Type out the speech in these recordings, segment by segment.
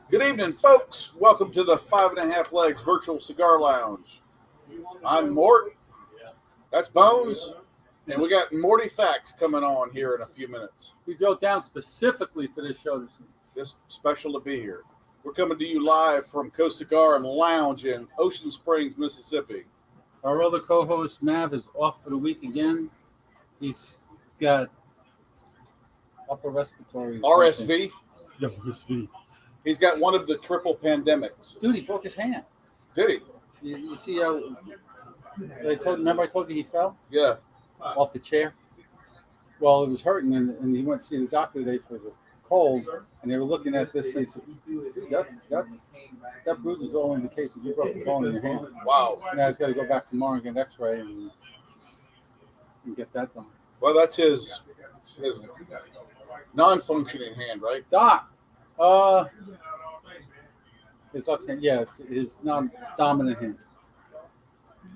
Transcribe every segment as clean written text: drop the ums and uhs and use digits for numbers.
Good evening, folks. Welcome to the 5.5 Legs Virtual Cigar Lounge. I'm Mort. That's Bones. And we got Morty Facts coming on here in a few minutes. We drove down specifically for this show this week. It's special to be here. We're coming to you live from Coast Cigar and Lounge in Ocean Springs, Mississippi. Our other co-host, Mav, is off for the week again. He's got upper respiratory. RSV. RSV. He's got one of the triple pandemics. Dude, he broke his hand. Did he? You see how... Remember I told you he fell? Yeah. Off the chair? Well, it was hurting, and he went to see the doctor today for the cold, and they were looking at this, and he said, that bruise is all indication you broke the bone in your hand. Wow. Now he's got to go back tomorrow and get an x-ray and get that done. Well, that's his non-functioning hand, right? Doc, his left hand, yeah, it's his non-dominant hand.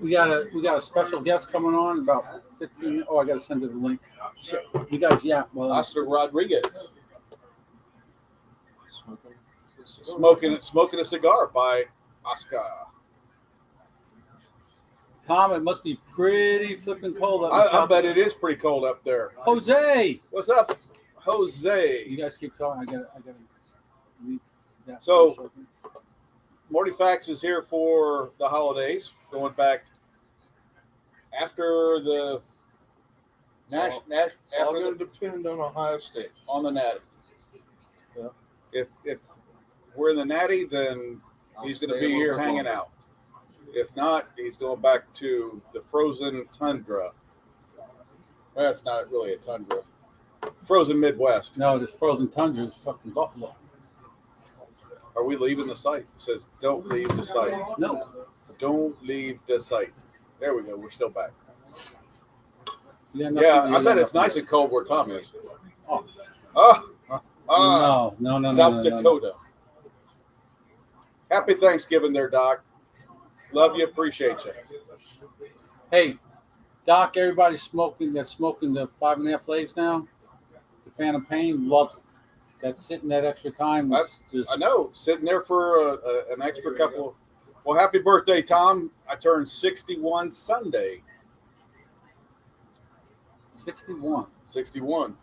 We got a special guest coming on about 15 minutes. Oh, I got to send you the link. Shit. You guys, yeah. Well, Oscar Rodriguez. Smoking a cigar by Oscar. Tom, it must be pretty flipping cold up I bet it is pretty cold up there. Jose! What's up, Jose? You guys keep talking. I gotta leave that. So, Morty Facts is here for the holidays, going back after the It's all going to depend on Ohio State. On the Natty. Yeah. If we're in the Natty, then he's going to be here hanging out. If not, he's going back to the frozen tundra. Well, that's not really a tundra. Frozen Midwest. No, this frozen tundra is fucking Buffalo. Are we leaving the site? It says, don't leave the site. No. Don't leave the site. There we go. We're still back. Yeah, I bet it's nice and cold where Tom is. No. South Dakota. Happy Thanksgiving there, Doc. Love you. Appreciate you. Hey, Doc, everybody's smoking the 5.5 Legs now. The Phantom Pain loves it. That's sitting that extra time. I know. Sitting there for an extra couple of... Well, happy birthday, Tom. I turned 61 Sunday. 61. 61.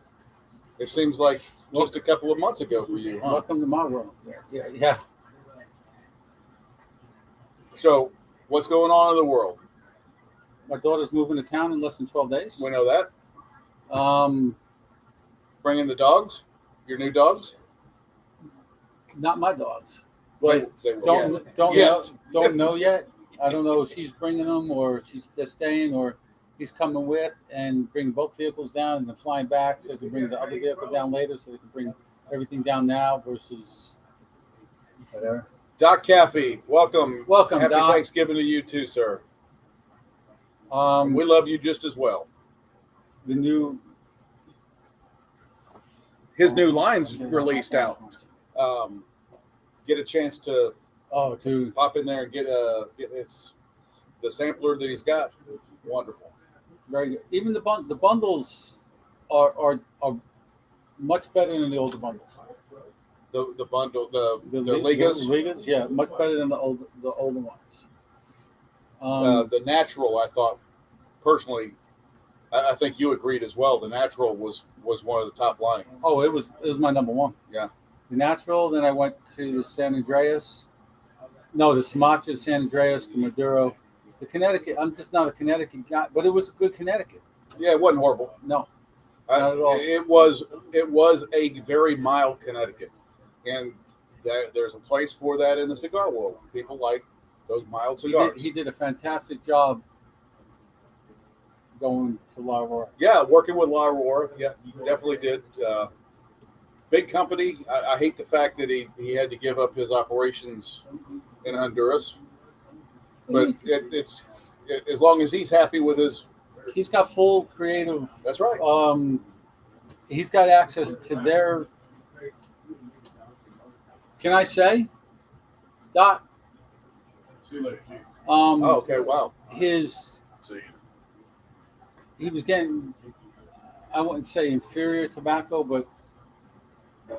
It seems like just a couple of months ago for you, huh? Welcome to my world. Yeah. So, what's going on in the world? My daughter's moving to town in less than 12 days. We know that. Bringing the dogs? Your new dogs? Not my dogs. But they will. don't know yet. I don't know if she's bringing them or they're staying or he's coming with and bring both vehicles down and then flying back so they can bring the other vehicle down later so they can bring everything down now versus whatever. Doc Caffey, welcome. Happy Doc. Thanksgiving to you too, sir. We We love you just as well. His new line's released out. Get a chance to pop in there and get the sampler that he's got. Wonderful. Very good. Even the bundles are much better than the older bundles. The bundle, the Ligas? Ligas, yeah, much better than the older ones. The natural, I thought, personally, I think you agreed as well. The natural was one of the top line. Oh, it was my number one. Yeah. The natural, then I went to the San Andreas. No, the Sumatra, San Andreas, the Maduro. The Connecticut, I'm just not a Connecticut guy, but it was a good Connecticut. Yeah, it wasn't horrible. No, not at all. It was a very mild Connecticut. And there's a place for that in the cigar world. People like those mild cigars. He did a fantastic job going to La Aurora. Yeah, working with La Aurora. Yeah, definitely did. Big company. I hate the fact that he had to give up his operations in Honduras. But it's as long as he's happy with his... He's got full creative... That's right. He's got access to their... Can I say? Doc? Okay, wow. He was getting, I wouldn't say inferior tobacco, but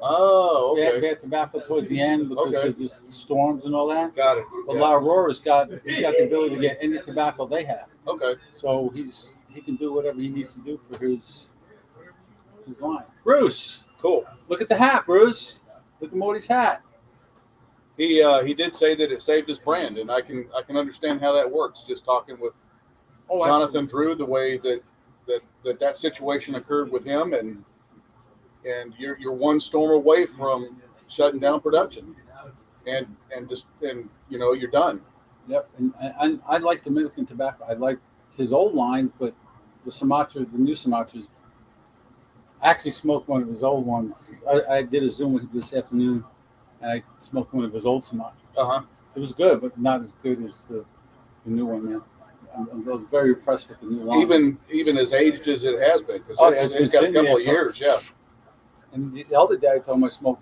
Oh, They had okay. bad tobacco towards the end because Okay. of just storms and all that. Got it. But Yeah. La Aurora's he's got the ability to get any tobacco they have. Okay. So he can do whatever he needs to do for his line. Bruce, Cool. look at the hat, Bruce. Look at Morty's hat. He did say that it saved his brand, and I can understand how that works. Just talking with Jonathan Drew, the way that situation occurred with him, and you're one storm away from shutting down production, and you're done. Yep, and I like Dominican tobacco. I like his old lines, but the new Sumatras. I actually smoked one of his old ones. I did a Zoom with him this afternoon, and I smoked one of his old Sumatras. It was good, but not as good as the new one, man. I'm very impressed with the new line. Even as aged as it has been, because it's got a been couple of there years. Yeah. And the other day I told him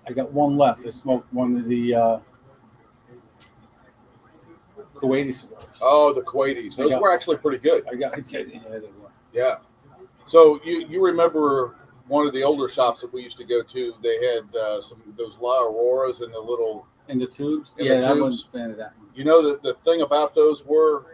I got one left. I smoked one of the Kuwaiti cigars. Oh, the Kuwaitis. Those were actually pretty good. They were. Yeah. So you remember one of the older shops that we used to go to? They had those La Auroras in the little in the tubes. In the I tubes. wasn't a fan of that. You know the thing about those were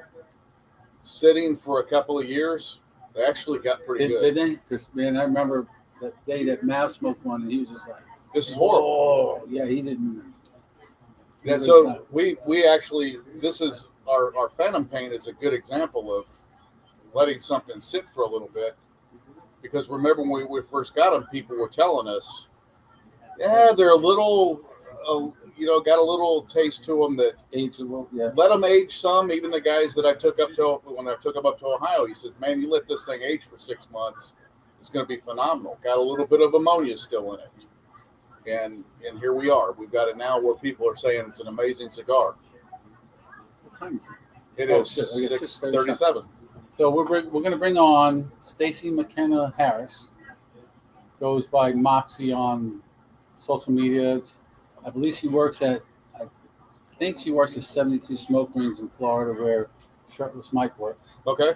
sitting for a couple of years. They actually got pretty good. Did they? Because man, I remember that day that Mav smoked one, and he was just like, "This is horrible." Oh, yeah, he didn't. Yeah. So we actually, this is our Phantom Paint is a good example of letting something sit for a little bit. Because remember when we first got them, people were telling us, yeah, they're a little, got a little taste to them that age a little, yeah. Let them age some. Even the guys that I took up to, when I took them up to Ohio, he says, man, you let this thing age for 6 months, it's going to be phenomenal. Got a little bit of ammonia still in it. And here we are. We've got it now where people are saying it's an amazing cigar. What time is it? It is 6:37. So we're going to bring on Stacy McKenna Harris. Goes by Moxie on social media. I believe she works at 72 Smoke Rings in Florida, where Shirtless Mike works. Okay.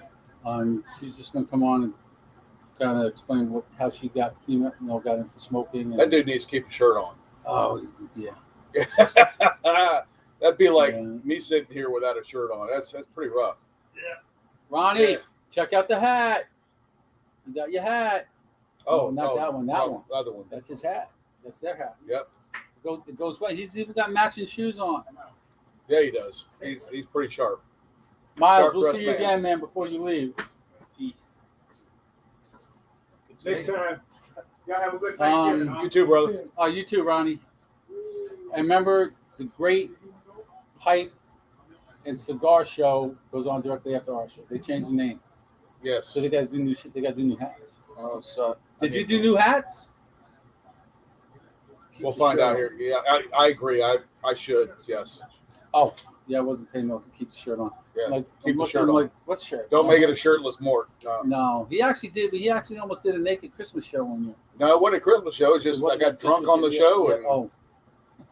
She's just going to come on and kind of explain how she got into smoking. That dude needs to keep a shirt on. Oh yeah. That'd be like me sitting here without a shirt on. That's pretty rough. Yeah. Ronnie, check out the hat. You got your hat. Oh, not that one. That one. The other one. That's his hat. That's their hat. Yep. It goes well. He's even got matching shoes on. Yeah, he does. He's pretty sharp. Miles, we'll see you again, man, before you leave. Peace. Next time. Y'all have a good Thanksgiving. You too, brother. Oh, you too, Ronnie. And remember, the great pipe and cigar show goes on directly after our show. They changed the name. Yes. So they got to do new shit. They got to do new hats. Oh, so Did you do new hats? We'll find out here. Yeah, I agree. I should. Yes. Oh, yeah, I wasn't paying enough to keep the shirt on. Yeah, keep the shirt on. Like, what shirt? Don't make it a shirtless Mort. No, he actually did. He actually almost did a naked Christmas show one year. No, it wasn't a Christmas show. It's just I got drunk on the show, and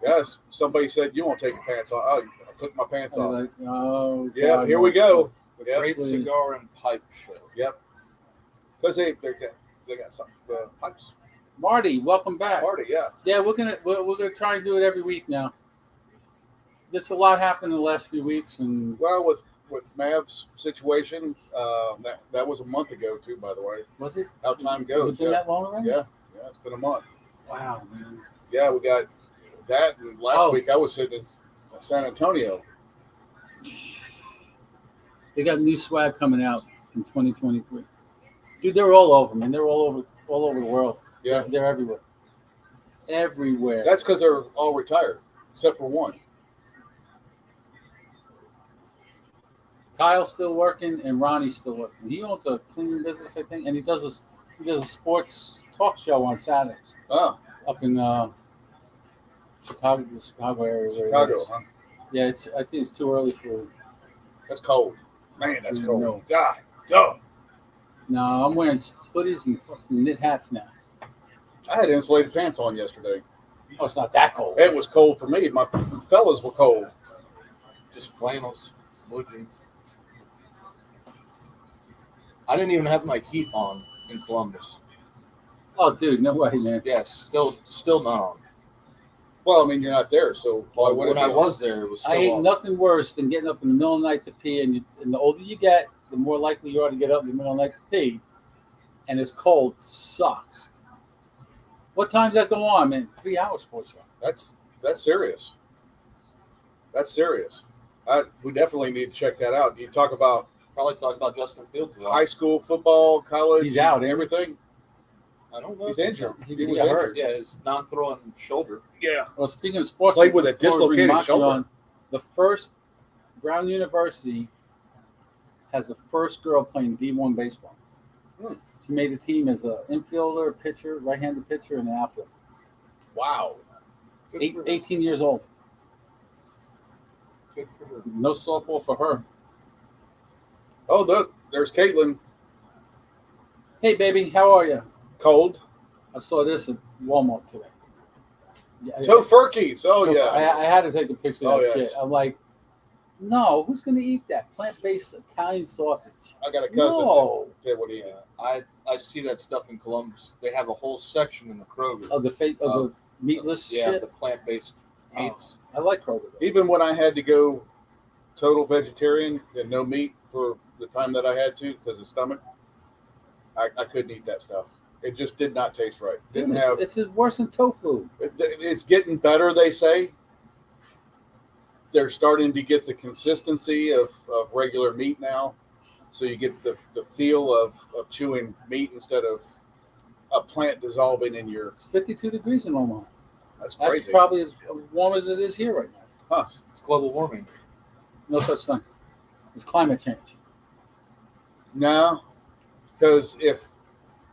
yes, somebody said you won't take your pants off. Oh, I took my pants off. Like, oh, yeah, God, here we go. The Great Cigar and Pipe Show. Yep. Because they got some the pipes. Marty, welcome back. Marty, yeah. Yeah, we're gonna try and do it every week now. There's a lot happened in the last few weeks, and well, with Mav's situation, that was a month ago too. By the way, was it? How time goes? Has it been that long already? Yeah, it's been a month. Wow, man. Yeah, we got that. And last week I was sitting in San Antonio. They got new swag coming out in 2023. Dude, they're all over, man. They're all over the world. Yeah, they're everywhere. Everywhere. That's because they're all retired, except for one. Kyle's still working, and Ronnie's still working. He owns a cleaning business, I think, and he does a sports talk show on Saturdays. Oh, up in Chicago, the Chicago area. Chicago, huh? Yeah, I think it's too early for. That's cold, man. That's cold. No. God, duh. No, I'm wearing hoodies and fucking knit hats now. I had insulated pants on yesterday. Oh, it's not that cold. It was cold for me. My fellas were cold. Just flannels, blue jeans. I didn't even have my heat on in Columbus. Oh, dude, no way, man. Yes, still not on. Well, I mean, you're not there, so why Well, would when it I be? was there, it was still I hate on. nothing worse than getting up in the middle of the night to pee, and the older you get, the more likely you are to get up in the middle of the night to pee, and it's cold. It sucks. What time's that go on, man? 3 hours sports show. That's serious. That's serious. We definitely need to check that out. You talk about Probably talk about Justin Fields a lot. high school football, college, He's out, and everything. I don't know. He's if injured. He He was got injured. hurt. Yeah, his non-throwing shoulder. Yeah. Well, speaking of sports, Played with a before we bring dislocated Moxie shoulder. on, the first Brown University has the first girl playing D1 baseball. Hmm. She made the team as an infielder, a pitcher, right-handed pitcher, and an outfielder. Wow. Good for her. 18 years old. Good for her. No softball for her. Oh, look, there's Caitlin. Hey, baby, how are you? Cold. I saw this at Walmart today. Yeah, Tofurkeys. Oh, so yeah. I had to take a picture of Oh, that yes. shit. I'm like, no, who's going to eat that? Plant-based Italian sausage. I got a cousin No. that would eat. Yeah, I see that stuff in Columbus. They have a whole section in the Kroger. Of the meatless yeah, shit. the plant-based meats. I like Kroger. though. Even when I had to go total vegetarian and no meat for the time that I had to because of stomach, I couldn't eat that stuff. It just did not taste right. Didn't Dude, have. it's worse than tofu. It's getting better, they say. They're starting to get the consistency of regular meat now. So you get the feel of chewing meat instead of a plant dissolving in your. It's 52 degrees in Omaha. That's That's crazy. probably as warm as it is here right now. Huh. It's global warming. No such thing. It's climate change. No, because if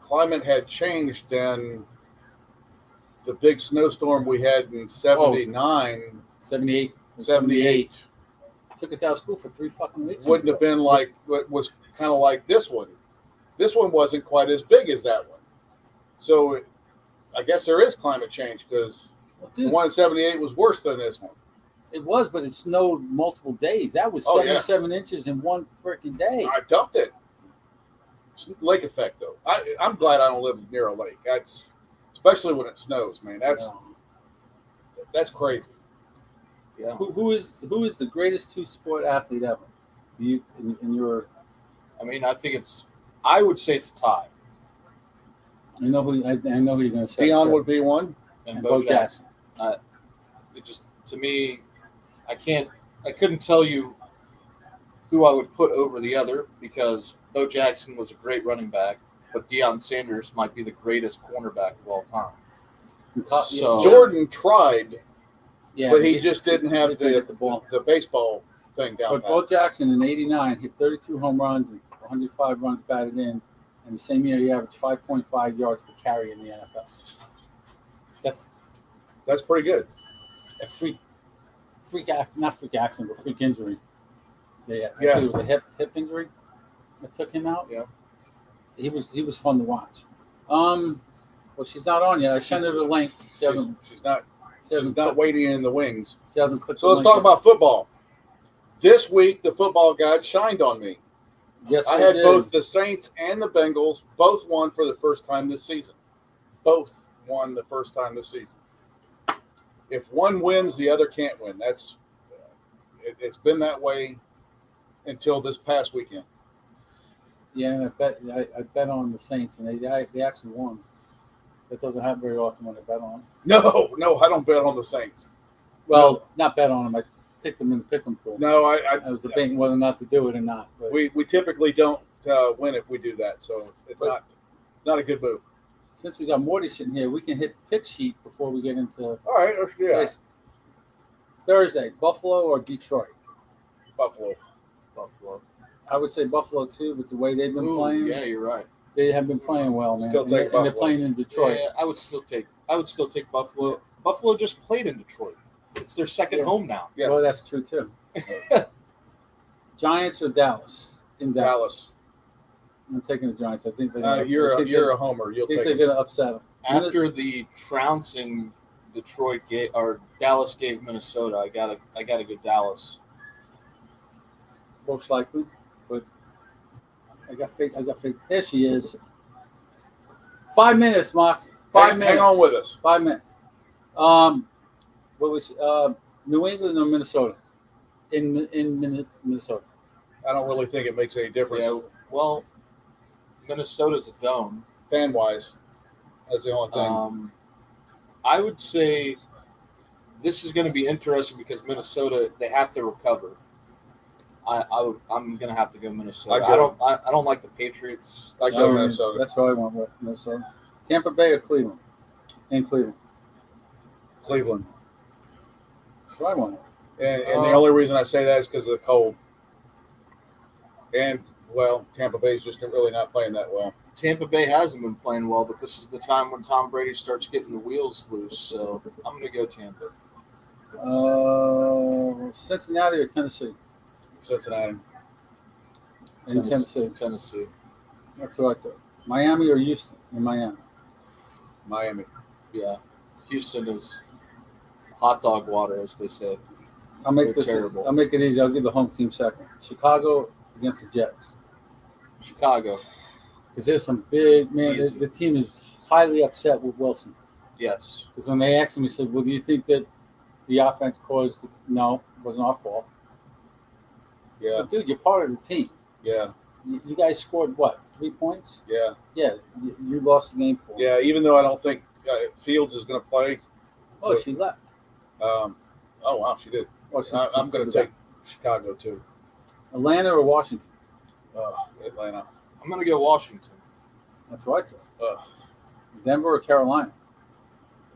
climate had changed, then the big snowstorm we had in 79, 78. 78 Took us out of school for 3 fucking weeks. wouldn't have been like what was kind of like this one. This one wasn't quite as big as that one. So I guess there is climate change because Well, the dude, one in 78 was worse than this one. it was, but it snowed multiple days. That was Oh, yeah. 77 inches in one freaking day. I dumped it. It's lake effect, though. I'm glad I don't live near a lake. That's especially when it snows, man. That's crazy. Yeah. Who is the greatest 2-sport athlete ever? You in your I mean, I would say it's a tie. I know who you're going to say. Dion would be one. and Bo Jackson. It just, to me, I couldn't tell you who I would put over the other because Bo Jackson was a great running back, but Deion Sanders might be the greatest cornerback of all time. So Jordan tried, Yeah, but he just didn't have couldn't get the ball. the baseball thing down But pat. Bo Jackson in '89 hit 32 home runs and 105 runs batted in, and the same year he averaged 5.5 yards per carry in the NFL. That's Pretty good. a freak not freak accident, but freak injury. I Yeah. think it was a hip injury that took him out. Yeah. He was fun to watch. Well, she's not on yet. I sent her the link. She's not waiting in the wings. She hasn't clicked. So the let's link talk yet. about football. This week, the football god shined on me. Yes, I they had did. both the Saints and the Bengals. Both won for the first time this season. Both won the first time this season. If one wins, the other can't win. It's been that way until this past weekend. Yeah, I bet on the Saints, and they actually won. That doesn't happen very often when I bet on them. No, I don't bet on the Saints. Well, not bet on them. I picked them in the pick'em pool. No, I was debating whether or not to do it or not. But we typically don't win if we do that, so it's not a good move. since we got Morty sitting here, we can hit the pick sheet before we get into All right, yeah, race. Thursday, Buffalo or Detroit? Buffalo. I would say Buffalo too, with the way they've been playing. Yeah, you're right. They have been playing well, man. Still take and they're Buffalo. playing in Detroit. Yeah, I would still take Buffalo. Buffalo just played in Detroit. It's their second Yeah. home now. Yeah. Well, that's true too. Giants or Dallas? In Dallas. I'm taking the Giants. I think they're You're a homer. You'll I think take they're it. going to upset them. After the trouncing Dallas gave Minnesota, I gotta go Dallas. Most likely, but I got faith. There she is. 5 minutes, Moxie. 5 minutes. Hang on with us. 5 minutes. What was New England or Minnesota? In Minnesota. I don't really think it makes any difference. Yeah, well, Minnesota's a dome. Fan wise, that's the only thing. I would say this is going to be interesting because Minnesota, they have to recover. I'm going to have to go Minnesota. I don't like the Patriots. I go Minnesota. That's what I want with Minnesota. Tampa Bay or Cleveland? In Cleveland. Cleveland. That's what I want. And the only reason I say that is because of the cold. And, well, Tampa Bay's just really not playing that well. Tampa Bay hasn't been playing well, but this is the time when Tom Brady starts getting the wheels loose. So I'm going to go Tampa. Cincinnati or Tennessee? Cincinnati. In Tennessee. Tennessee. That's what I thought. Miami or Houston? In Miami. Miami. Yeah. Houston is hot dog water, as they say. I'll make They're terrible. I'll make it easy. I'll give the home team second. Chicago against the Jets. Chicago. Because there's some big man. The team is highly upset with Wilson. Yes. Because when they asked him, he said, "Well, do you think that the offense caused?" No, it wasn't our fault. Yeah. But dude, you're part of the team. Yeah. You guys scored what? 3 points? Yeah. Yeah. You lost the game for. Yeah. Even though I don't think Fields is going to play. Oh, she left. Oh wow, she did. Oh, I'm going to take Chicago too. Atlanta or Washington? Atlanta. I'm going to go Washington. That's what I said. Denver or Carolina?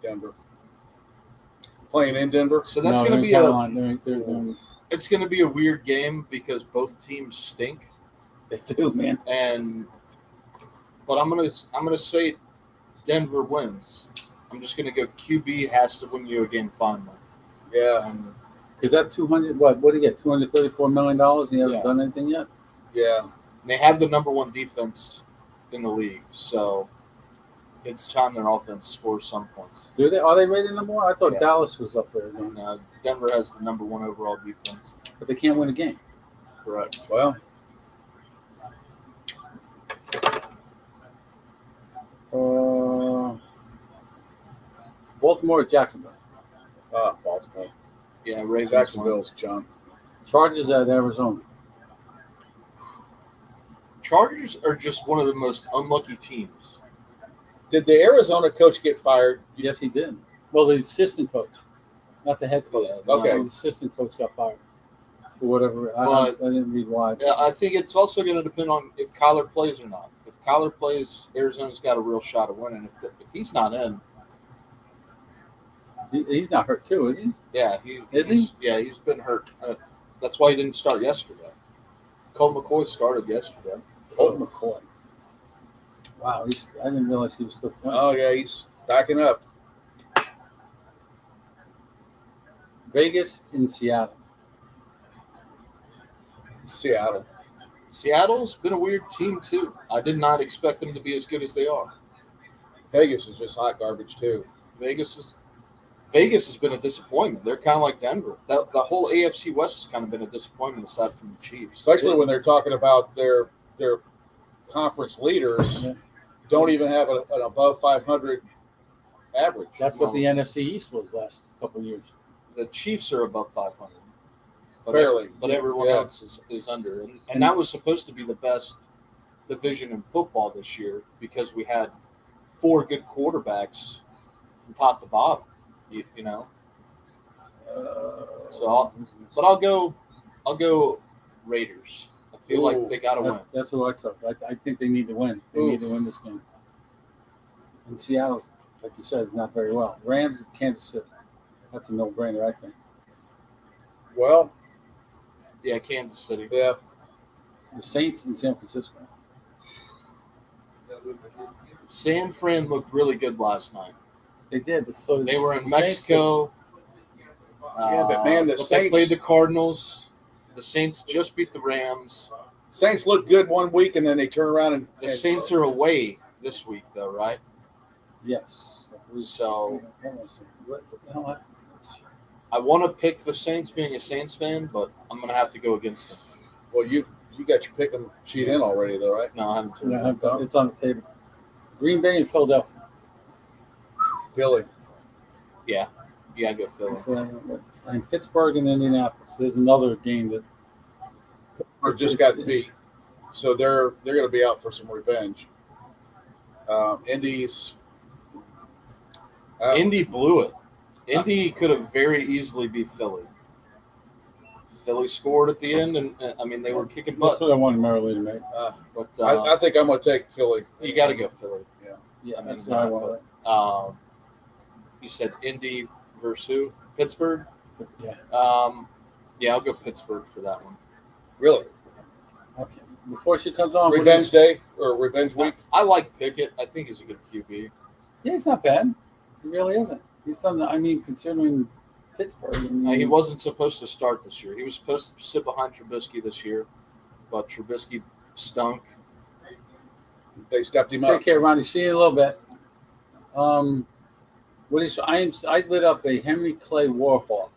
Denver. Playing in Denver. So that's No, going to be Carolina. it's going to be a weird game because both teams stink. They do, man. But I'm going to say Denver wins. I'm just going to go QB has to win you a game finally. Yeah. Because that 200, what do you get? $234 million? And you haven't done anything yet? Yeah. They have the number one defense in the league, so it's time their offense scores some points. Do they? Are they rated number one? I thought Yeah. Dallas was up there. And, Denver has the number one overall defense. But they can't win a game. Correct. Well. Baltimore or Jacksonville? Baltimore. Yeah, Ravens. Jacksonville's John. Chargers at Arizona. Chargers are just one of the most unlucky teams. Did the Arizona coach get fired? Yes, he did. Well, the assistant coach, not the head coach. Yeah, okay. The assistant coach got fired for whatever. I didn't read why. Yeah, I think it's also going to depend on if Kyler plays or not. If Kyler plays, Arizona's got a real shot of winning. If he's not in, He's not hurt too, is he? yeah, Is he? Yeah, he's been hurt. That's why he didn't start yesterday. Colt McCoy started yesterday. Colt McCoy. Wow, I didn't realize he was still playing. Oh yeah, he's backing up. Vegas in Seattle. Seattle. Seattle's been a weird team too. I did not expect them to be as good as they are. Vegas is just hot garbage too. Vegas has been a disappointment. They're kind of like Denver. The whole AFC West has kind of been a disappointment aside from the Chiefs. Especially when they're talking about their conference leaders don't even have an above 500 average. That's what the NFC East was last couple of years. The Chiefs are above 500. Barely. But everyone else is under. And that was supposed to be the best division in football this year because we had 4 good quarterbacks from top to bottom, you know. I'll go Raiders. I feel like they got to win. That's what I took. I think they need to win. They need to win this game. And Seattle's, like you said, is not very well. Rams, Kansas City. That's a no-brainer, I think. Well, Yeah, Kansas City. yeah. The Saints in San Francisco. San Fran looked really good last night. They did, but so They were in the Saints Mexico. Yeah, but man, the They Saints played the Cardinals. The Saints just beat the Rams. Saints look good one week and then they turn around and The Saints are away this week, though, right? Yes. So What the hell happened? I want to pick the Saints, being a Saints fan, but I'm going to have to go against them. Well, you got your pick 'em sheet in already though, right? No, I haven't. Yeah, it's on the table. Green Bay and Philadelphia. Philly. Yeah, I go Philly. And Pittsburgh and Indianapolis. There's another game that Or just got beat, so they're going to be out for some revenge. Indy's. Indy blew it. Indy could have very easily beat Philly. Philly scored at the end, and I mean they were kicking butt. That's what I wanted Maryland to make. But I think I'm going to take Philly. you got to go Philly. Yeah, I mean, that's what I wanted. You said Indy versus who? Pittsburgh. Yeah. Yeah, I'll go Pittsburgh for that one. Really? Okay. Before she comes on, Revenge Day or Revenge Week? I like Pickett. I think he's a good QB. Yeah, he's not bad. He really isn't. He's done. Considering Pittsburgh. He wasn't supposed to start this year. He was supposed to sit behind Trubisky this year, but Trubisky stunk. They stepped him up. Take care, Ronnie. See you in a little bit. I lit up a Henry Clay Warhawk.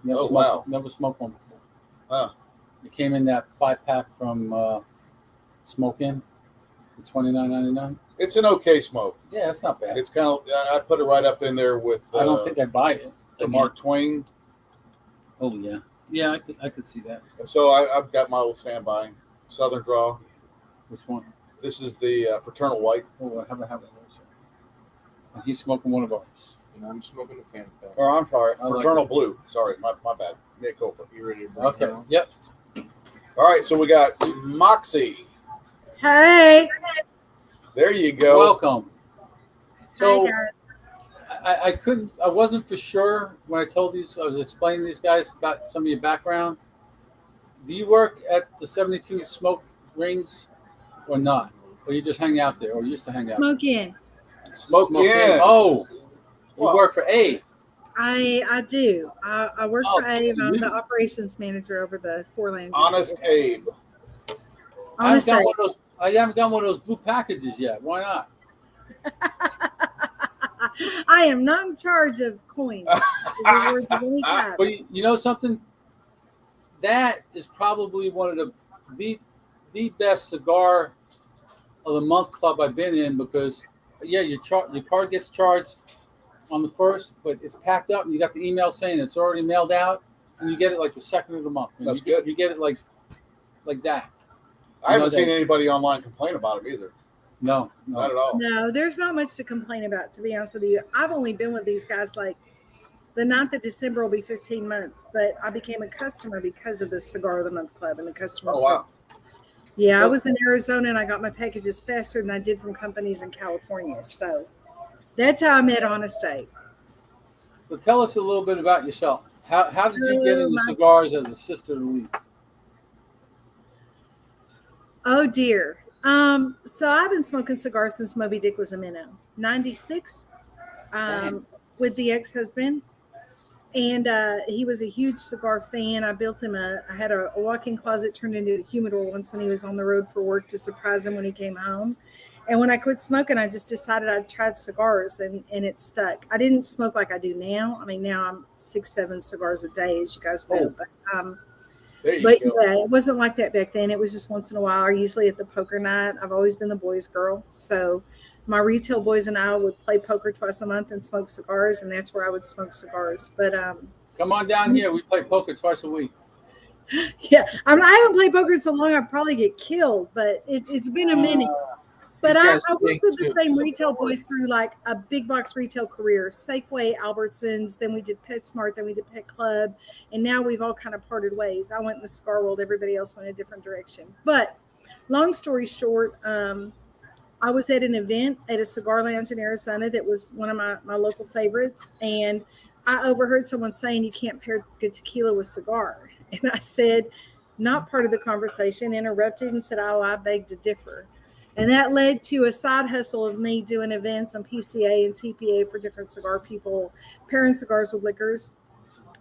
Never smoked one before. Wow. It came in that 5-pack from Smoke Inn, the $29.99. It's an okay smoke. Yeah, it's not bad. It's kind of. I put it right up in there with. I don't think I'd buy it. The Mark Twain. Oh yeah, I could see that. So I've got my old standby Southern Draw. Which one? This is the Fraternal White. Oh, I haven't had it. And he's smoking one of ours. And I'm smoking a fan pack. Or I'm sorry, I like Fraternal it. Blue. Sorry, my bad. Nick Cooper. You ready to bring Okay. it on? Yep. All right, so we got Moxie. Hey. There you go. Welcome. So Hi, guys. I wasn't for sure when I told these, I was explaining to these guys about some of your background. Do you work at the 72 Smoke Rings or not? Or you just hang out there or used to hang out? Smoke in. Smoke in. Oh, you What? work for Abe. I do. I work Oh, for Abe. I'm you- the operations manager over the Four-Lane. Honest Abe. Honest Abe. I haven't got one of those blue packages yet. Why not? I am not in charge of coins. The rewards of any kind. But you know something? That is probably one of the best cigar of the month club I've been in because your card gets charged on the first, but it's packed up and you got the email saying it's already mailed out and you get it like the second of the month. And That's you good. You get it like that. I haven't know seen that- anybody online complain about it either. No. Not at all. No, there's not much to complain about, to be honest with you. I've only been with these guys like the 9th of December will be 15 months, but I became a customer because of the Cigar of the Month Club and the customer Oh, wow. service. Yeah, I was in Arizona and I got my packages faster than I did from companies in California. So that's how I met Honest Abe. So tell us a little bit about yourself. How did you get into my- cigars as a sister to Lee? Oh dear. So I've been smoking cigars since Moby Dick was a minnow. 96, with the ex-husband. And he was a huge cigar fan. I built him I had a walk-in closet turned into a humidor once when he was on the road for work to surprise him when he came home. And when I quit smoking, I just decided I'd tried cigars and it stuck. I didn't smoke like I do now. I mean, now I'm 6-7 cigars a day, as you guys know. There you But go. yeah, it wasn't like that back then. It was just once in a while, or usually at the poker night. I've always been the boys' girl. So my retail boys and I would play poker twice a month and smoke cigars, and that's where I would smoke cigars. But Come on down here. We play poker twice a week. yeah, I haven't played poker so long I'd probably get killed, but it's been a minute. But These I guys worked stink with the too. same retail boys through like a big box retail career, Safeway, Albertsons, then we did PetSmart, then we did Pet Club, and now we've all kind of parted ways. I went in the cigar world, everybody else went a different direction. But long story short, I was at an event at a cigar lounge in Arizona that was one of my local favorites, and I overheard someone saying you can't pair good tequila with cigar. And I said, not part of the conversation, interrupted and said, oh, I beg to differ. And that led to a side hustle of me doing events on PCA and TPA for different cigar people, pairing cigars with liquors.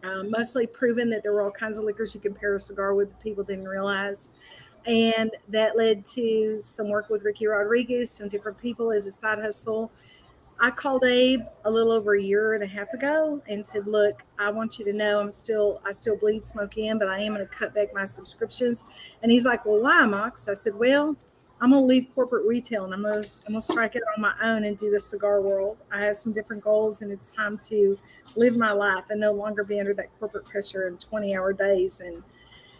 Mostly proven that there were all kinds of liquors you can pair a cigar with that people didn't realize. And that led to some work with Ricky Rodriguez, some different people as a side hustle. I called Abe a little over a year and a half ago and said, look, I want you to know I still bleed smoke in, but I am going to cut back my subscriptions. And he's like, well, why, Mox? I said, well, I'm gonna leave corporate retail and I'm gonna strike it on my own and do the cigar world. I have some different goals, and it's time to live my life and no longer be under that corporate pressure and 20-hour days. And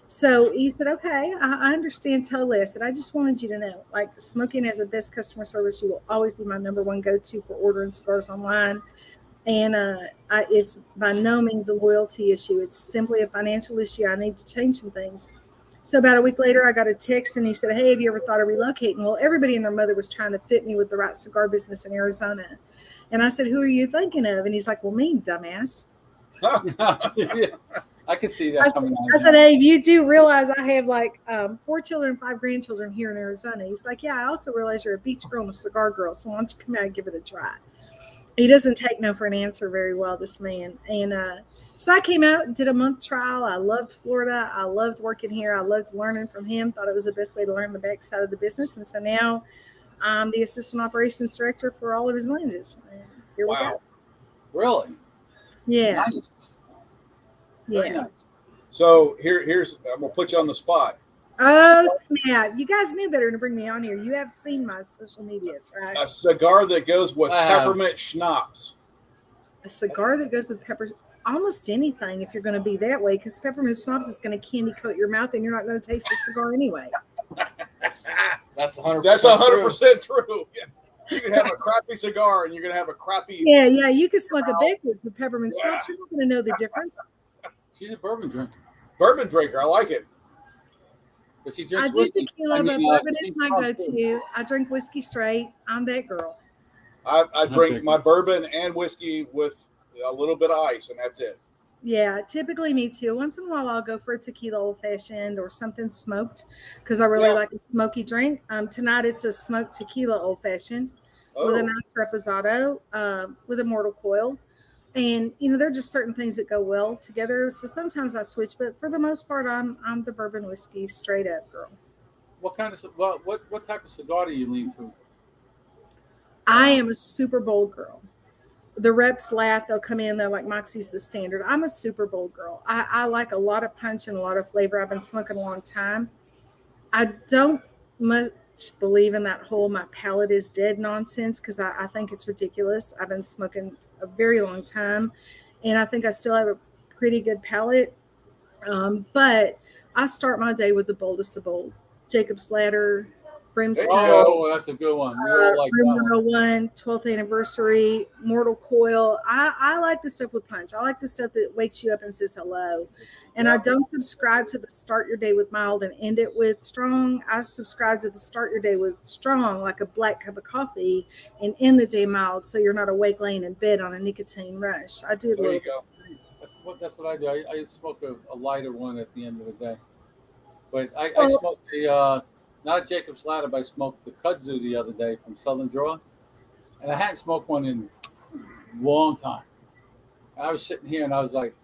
so he said, okay, I understand totally. I said, I just wanted you to know, like, smoking as the best customer service, you will always be my number one go-to for ordering cigars online. And it's by no means a loyalty issue. It's simply a financial issue. I need to change some things. So about a week later, I got a text and he said, hey, have you ever thought of relocating? Well, everybody and their mother was trying to fit me with the right cigar business in Arizona. And I said, who are you thinking of? And he's like, well, me, dumbass. I can see that coming out. I said, hey, you do realize I have like 4 children and 5 grandchildren here in Arizona. He's like, yeah, I also realize you're a beach girl and a cigar girl. So why don't you come out and give it a try? He doesn't take no for an answer very well, this man. And so I came out and did a month trial. I loved Florida. I loved working here. I loved learning from him. Thought it was the best way to learn the backside of the business. And so now I'm the assistant operations director for all of his lounges. And here we go. Really? Yeah. Nice. Very Yeah. nice. So here's I'm gonna put you on the spot. Oh, snap. You guys knew better to bring me on here. You have seen my social medias, right? A cigar that goes with Wow. peppermint schnapps. A cigar that goes with pepper, almost anything if you're going to be that way, because peppermint schnapps is going to candy coat your mouth and you're not going to taste the cigar anyway. That's 100%. That's 100% true. Yeah. You can have a crappy cigar and you're gonna have a crappy. Yeah, you can smoke a backwards with peppermint schnapps. You're not going to know the difference. She's a bourbon drinker. Bourbon drinker. I like it. But she I drinks do whiskey. tequila, but she bourbon is drinks my rum, too. go-to. I drink whiskey straight. I'm that girl. I drink Okay. my bourbon and whiskey with a little bit of ice, and that's it. Yeah, typically me too. Once in a while, I'll go for a tequila old fashioned or something smoked because I really like a smoky drink. Tonight it's a smoked tequila old fashioned with a nice reposado with a mortal coil. And there are just certain things that go well together. So sometimes I switch, but for the most part, I'm the bourbon whiskey straight up girl. What kind of what type of cigar do you lean to? I am a super bold girl. The reps laugh. They'll come in. They're like, Moxie's the standard. I'm a super bold girl. I like a lot of punch and a lot of flavor. I've been smoking a long time. I don't much believe in that whole my palate is dead nonsense because I think it's ridiculous. I've been smoking a very long time, and I think I still have a pretty good palate. But I start my day with the boldest of bold. Jacob's Ladder, Brimstone. Oh, that's a good one. We all like Room that one. 101, 12th anniversary, Mortal Coil. I like the stuff with punch. I like the stuff that wakes you up and says hello. And I don't subscribe to the start your day with mild and end it with strong. I subscribe to the start your day with strong, like a black cup of coffee, and end the day mild so you're not awake laying in bed on a nicotine rush. I do it a There little you go. That's what I do. I smoke a lighter one at the end of the day. But I smoked not a Jacob's Ladder, but I smoked the kudzu the other day from Southern Draw. And I hadn't smoked one in a long time. And I was sitting here and I was like,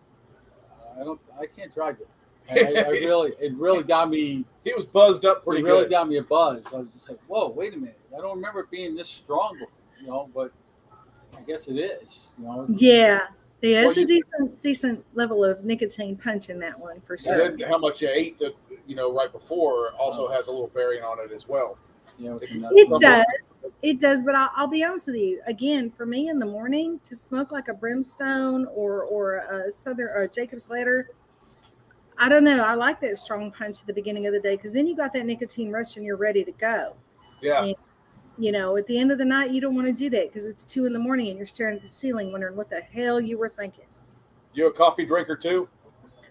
I can't drive it. It really got me. He was buzzed up pretty It really good. got me a buzz. I was just like, whoa, wait a minute. I don't remember it being this strong before, but I guess it is, Yeah, Well, it's a decent level of nicotine punch in that one for sure. And then how much you ate right before also has a little bearing on it as well. It does, but I'll be honest with you. Again, for me in the morning to smoke like a Brimstone or a Southern Jacob's Ladder, I don't know. I like that strong punch at the beginning of the day because then you got that nicotine rush and you're ready to go. Yeah. And, at the end of the night, you don't want to do that because it's 2 a.m. and you're staring at the ceiling wondering what the hell you were thinking. You a coffee drinker too?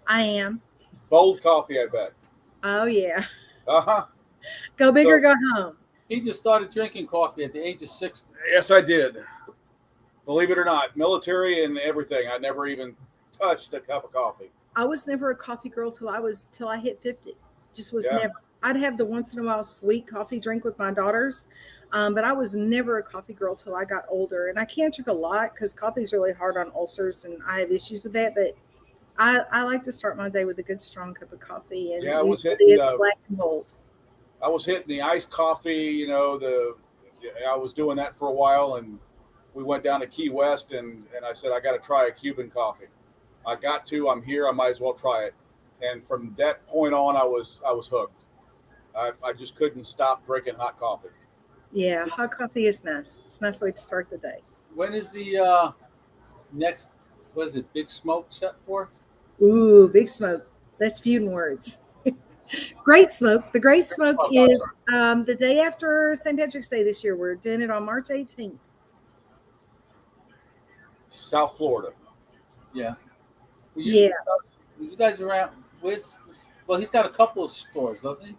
I am. Bold coffee, I bet. Oh, yeah. Uh-huh. Go big or go home. He just started drinking coffee at the age of 60. Yes, I did. Believe it or not, military and everything. I never even touched a cup of coffee. I was never a coffee girl till I hit 50. Just was never. I'd have the once in a while sweet coffee drink with my daughters, but I was never a coffee girl till I got older. And I can't drink a lot because coffee is really hard on ulcers, and I have issues with that. But I like to start my day with a good strong cup of coffee, and I was usually hitting, it's black and bold. I was hitting the iced coffee. I was doing that for a while, and we went down to Key West, and I said I got to try a Cuban coffee. I got to. I'm here. I might as well try it. And from that point on, I was hooked. I just couldn't stop drinking hot coffee. Yeah, hot coffee is nice. It's a nice way to start the day. When is the next? What is it? Big Smoke set for? Ooh, big smoke. That's feuding words. Great smoke. The Great Smoke is the day after St. Patrick's Day this year. We're doing it on March 18th. South Florida. Yeah. Yeah. You guys around? Where's this? Well, he's got a couple of stores, doesn't he?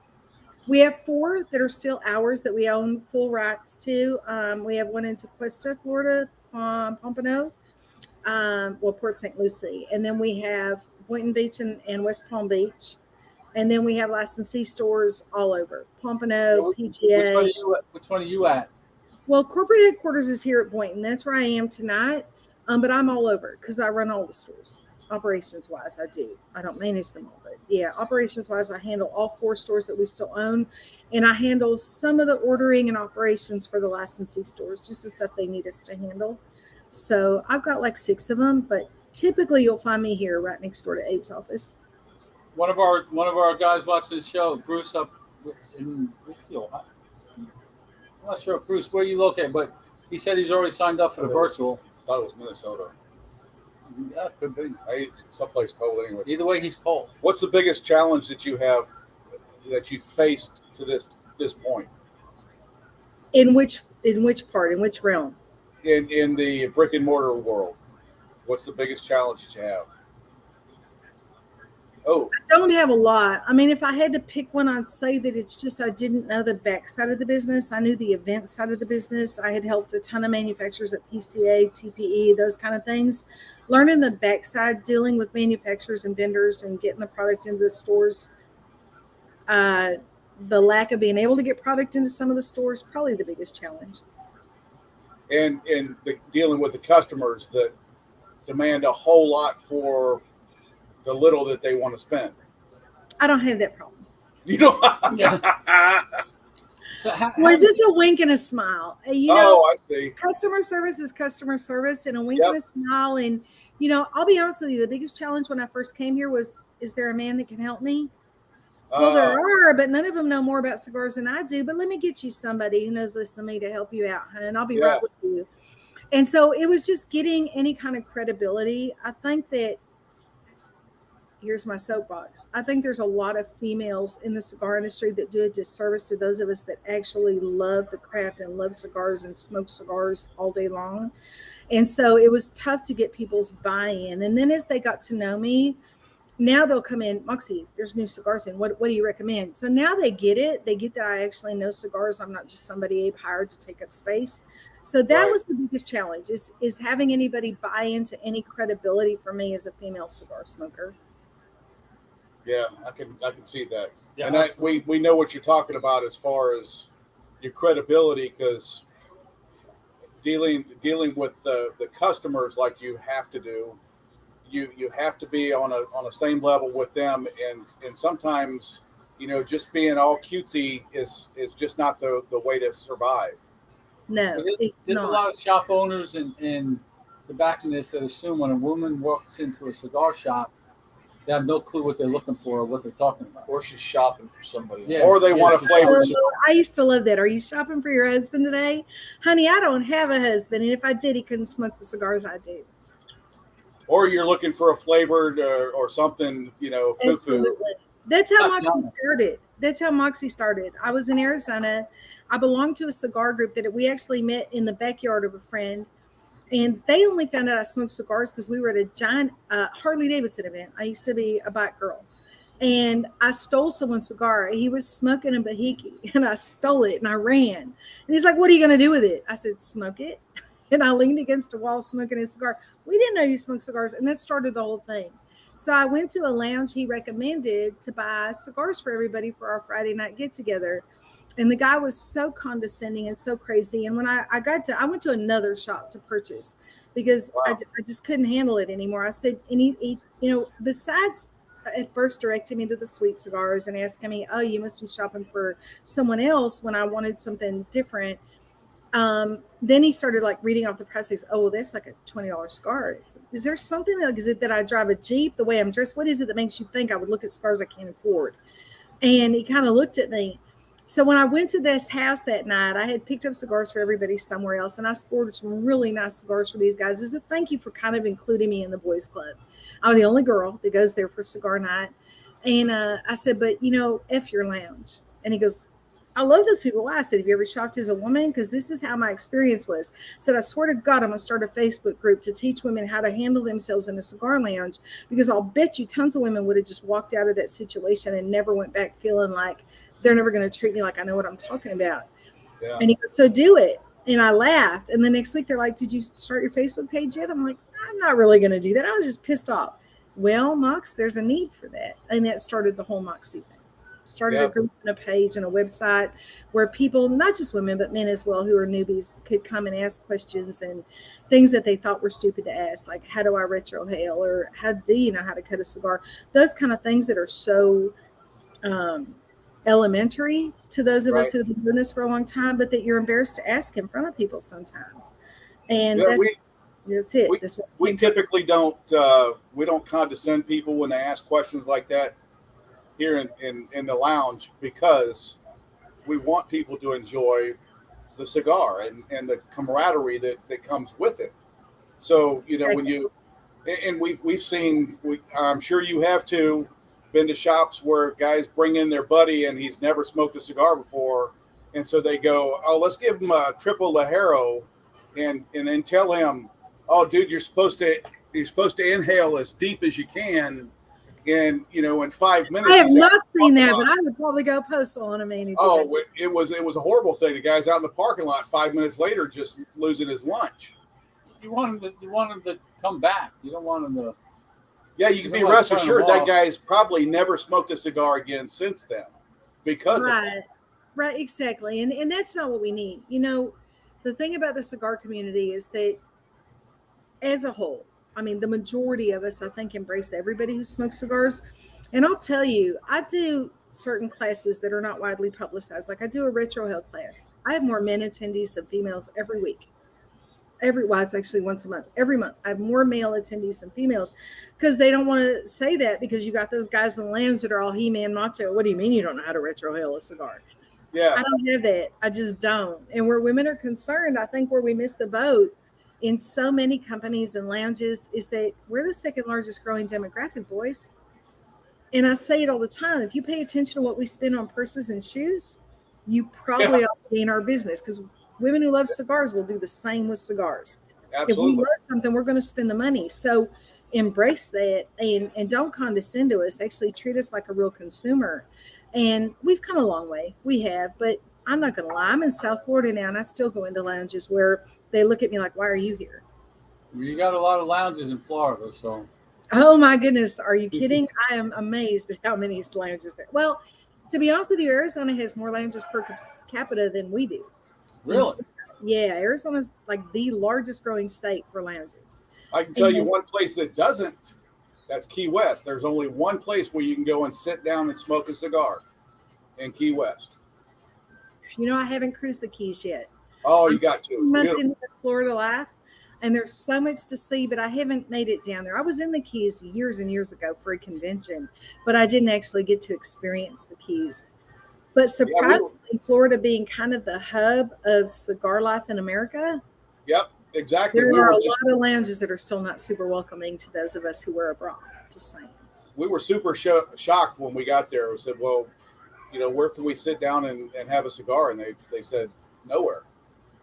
We have 4 that are still ours that we own full rights to. We have one in Tequesta, Florida, Pompano, Port St. Lucie. And then we have Boynton Beach and West Palm Beach. And then we have licensee stores all over Pompano, PGA. Which one are you at? Well, corporate headquarters is here at Boynton. That's where I am tonight. But I'm all over because I run all the stores. Operations wise, I do. I don't manage them all, but yeah, operations wise, I handle all 4 stores that we still own, and I handle some of the ordering and operations for the licensee stores, just the stuff they need us to handle. So I've got like 6 of them, but typically you'll find me here right next door to Abe's office. One of our guys watching the show, Bruce, up in Ohio. I'm not sure, Bruce, where you located, but he said he's already signed up for the virtual. I thought it was Minnesota. Yeah, could be. Someplace cold anyway. Either way, he's cold. What's the biggest challenge that you have that you faced to this point? In which part? In which realm? In the brick and mortar world, what's the biggest challenge that you have? Oh, I don't have a lot. I mean, if I had to pick one, I'd say that it's just I didn't know the back side of the business. I knew the event side of the business. I had helped a ton of manufacturers at PCA, TPE, those kind of things. Learning the backside, dealing with manufacturers and vendors and getting the product into the stores. The lack of being able to get product into some of the stores, probably the biggest challenge. And dealing with the customers that demand a whole lot for the little that they want to spend. I don't have that problem. You know? So it's a wink and a smile. I see. Customer service is customer service, and a wink and a smile. And, I'll be honest with you, the biggest challenge when I first came here was, is there a man that can help me? Well, there are, but none of them know more about cigars than I do. But let me get you somebody who knows less than me to help you out, and I'll be right with you. And so it was just getting any kind of credibility. I think that, here's my soapbox. I think there's a lot of females in the cigar industry that do a disservice to those of us that actually love the craft and love cigars and smoke cigars all day long. And so it was tough to get people's buy-in. And then as they got to know me, now they'll come in, Moxie, there's new cigars in. What do you recommend? So now they get it. They get that I actually know cigars. I'm not just somebody Abe hired to take up space. So that was the biggest challenge is having anybody buy into any credibility for me as a female cigar smoker. Yeah, I can see that. Yeah, and we know what you're talking about as far as your credibility, because dealing with the customers like you have to do, you have to be on a same level with them, and sometimes just being all cutesy is just not the way to survive. No, there's a lot of shop owners in the back of this that assume when a woman walks into a cigar shop, they have no clue what they're looking for or what they're talking about. Or she's shopping for somebody. Yeah. Or they want a flavor. I used to love that. Are you shopping for your husband today? Honey, I don't have a husband. And if I did, he couldn't smoke the cigars I do. Or you're looking for a flavored or something, Absolutely. That's how Moxie started. I was in Arizona. I belonged to a cigar group that we actually met in the backyard of a friend. And they only found out I smoked cigars because we were at a giant Harley Davidson event. I used to be a bike girl. And I stole someone's cigar. He was smoking a Bahiki, and I stole it, and I ran. And he's like, what are you going to do with it? I said, smoke it. And I leaned against a wall smoking a cigar. We didn't know you smoked cigars, and that started the whole thing. So I went to a lounge he recommended to buy cigars for everybody for our Friday night get-together. And the guy was so condescending and so crazy. And when I went to another shop to purchase because I just couldn't handle it anymore. I said, and he besides at first directing me to the sweet cigars and asking me, oh, you must be shopping for someone else when I wanted something different. Then he started like reading off the price tags. Oh, well, that's like a $20 cigar. Is there something like, is it that I drive a Jeep, the way I'm dressed? What is it that makes you think I would look at cigars I can't afford? And he kind of looked at me. So when I went to this house that night, I had picked up cigars for everybody somewhere else, and I scored some really nice cigars for these guys. As a thank you for kind of including me in the boys' club. I'm the only girl that goes there for cigar night, and I said, "But F your lounge." And he goes, "I love those people." Why? I said, "Have you ever shopped as a woman? Because this is how my experience was." I said, "I swear to God, I'm gonna start a Facebook group to teach women how to handle themselves in a cigar lounge, because I'll bet you tons of women would have just walked out of that situation and never went back feeling like they're never going to treat me like I know what I'm talking about." Yeah. And he goes, "So do it." And I laughed. And the next week they're like, "Did you start your Facebook page yet?" I'm like, "I'm not really going to do that. I was just pissed off." Well, Mox, there's a need for that. And that started the whole Moxie thing. Started a group and a page and a website where people, not just women, but men as well, who are newbies, could come and ask questions and things that they thought were stupid to ask, like, how do I retrohale, or how do you know how to cut a cigar? Those kind of things that are so elementary to those of us who have been doing this for a long time, but that you're embarrassed to ask in front of people sometimes. And that's it. We typically don't condescend people when they ask questions like that here in the lounge, because we want people to enjoy the cigar and the camaraderie that comes with it. So, when you, and we've seen, I'm sure you have too, been to shops where guys bring in their buddy and he's never smoked a cigar before. And so they go, "Oh, let's give him a triple Lajero," and then tell him, "Oh, dude, you're supposed to inhale as deep as you can. And in 5 minutes." I have not seen that, but I would probably go post on him. It was a horrible thing. The guy's out in the parking lot 5 minutes later, just losing his lunch. You want him to come back. You don't want him to. Yeah, you can be rest assured that guy's probably never smoked a cigar again since then, because of that. Right, exactly. And that's not what we need. The thing about the cigar community is that, as a whole, I mean, the majority of us, I think, embrace everybody who smokes cigars. And I'll tell you, I do certain classes that are not widely publicized. Like, I do a retrohale class. I have more men attendees than females every week. It's actually once a month. Every month, I have more male attendees than females, because they don't want to say that, because you got those guys in the lounge that are all he-man macho. What do you mean you don't know how to retrohale a cigar? Yeah, I don't have that. I just don't. And where women are concerned, I think where we miss the boat in so many companies and lounges is that we're the second largest growing demographic, boys. And I say it all the time. If you pay attention to what we spend on purses and shoes, you probably ought to be in our business, because women who love cigars will do the same with cigars. Absolutely. If we love something, we're going to spend the money. So embrace that, and don't condescend to us. Actually treat us like a real consumer. And we've come a long way. We have, but I'm not going to lie. I'm in South Florida now, and I still go into lounges where they look at me like, "Why are you here?" You got a lot of lounges in Florida, so. Oh my goodness. Are you kidding? I am amazed at how many lounges there. Well, to be honest with you, Arizona has more lounges per capita than we do. Really? Yeah, Arizona's like the largest growing state for lounges. I can tell you one place that doesn't. That's Key West. There's only one place where you can go and sit down and smoke a cigar in Key West. I haven't cruised the Keys yet. Oh, you got to. Months into this Florida life, and there's so much to see, but I haven't made it down there. I was in the Keys years and years ago for a convention, but I didn't actually get to experience the Keys. But surprisingly, Florida being kind of the hub of cigar life in America. Yep, exactly. There are a lot of lounges that are still not super welcoming to those of us who were abroad. Just saying. We were super shocked when we got there. We said, "Well, where can we sit down and have a cigar?" And they said, "Nowhere.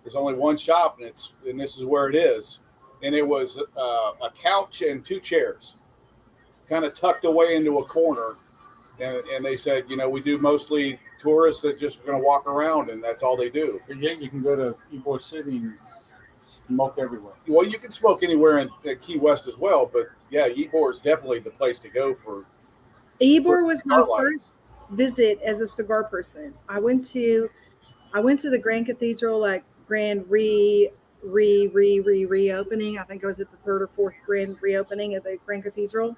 There's only one shop, and this is where it is." And it was a couch and two chairs, kind of tucked away into a corner. And they said, we do mostly tourists that just are going to walk around, and that's all they do. But yet you can go to Ybor City and smoke everywhere. Well, you can smoke anywhere in Key West as well, but yeah, Ybor is definitely the place to go for. Ybor was my first visit as a cigar person. I went to the Grand Cathedral, like grand reopening. I think I was at the third or fourth grand reopening of the Grand Cathedral.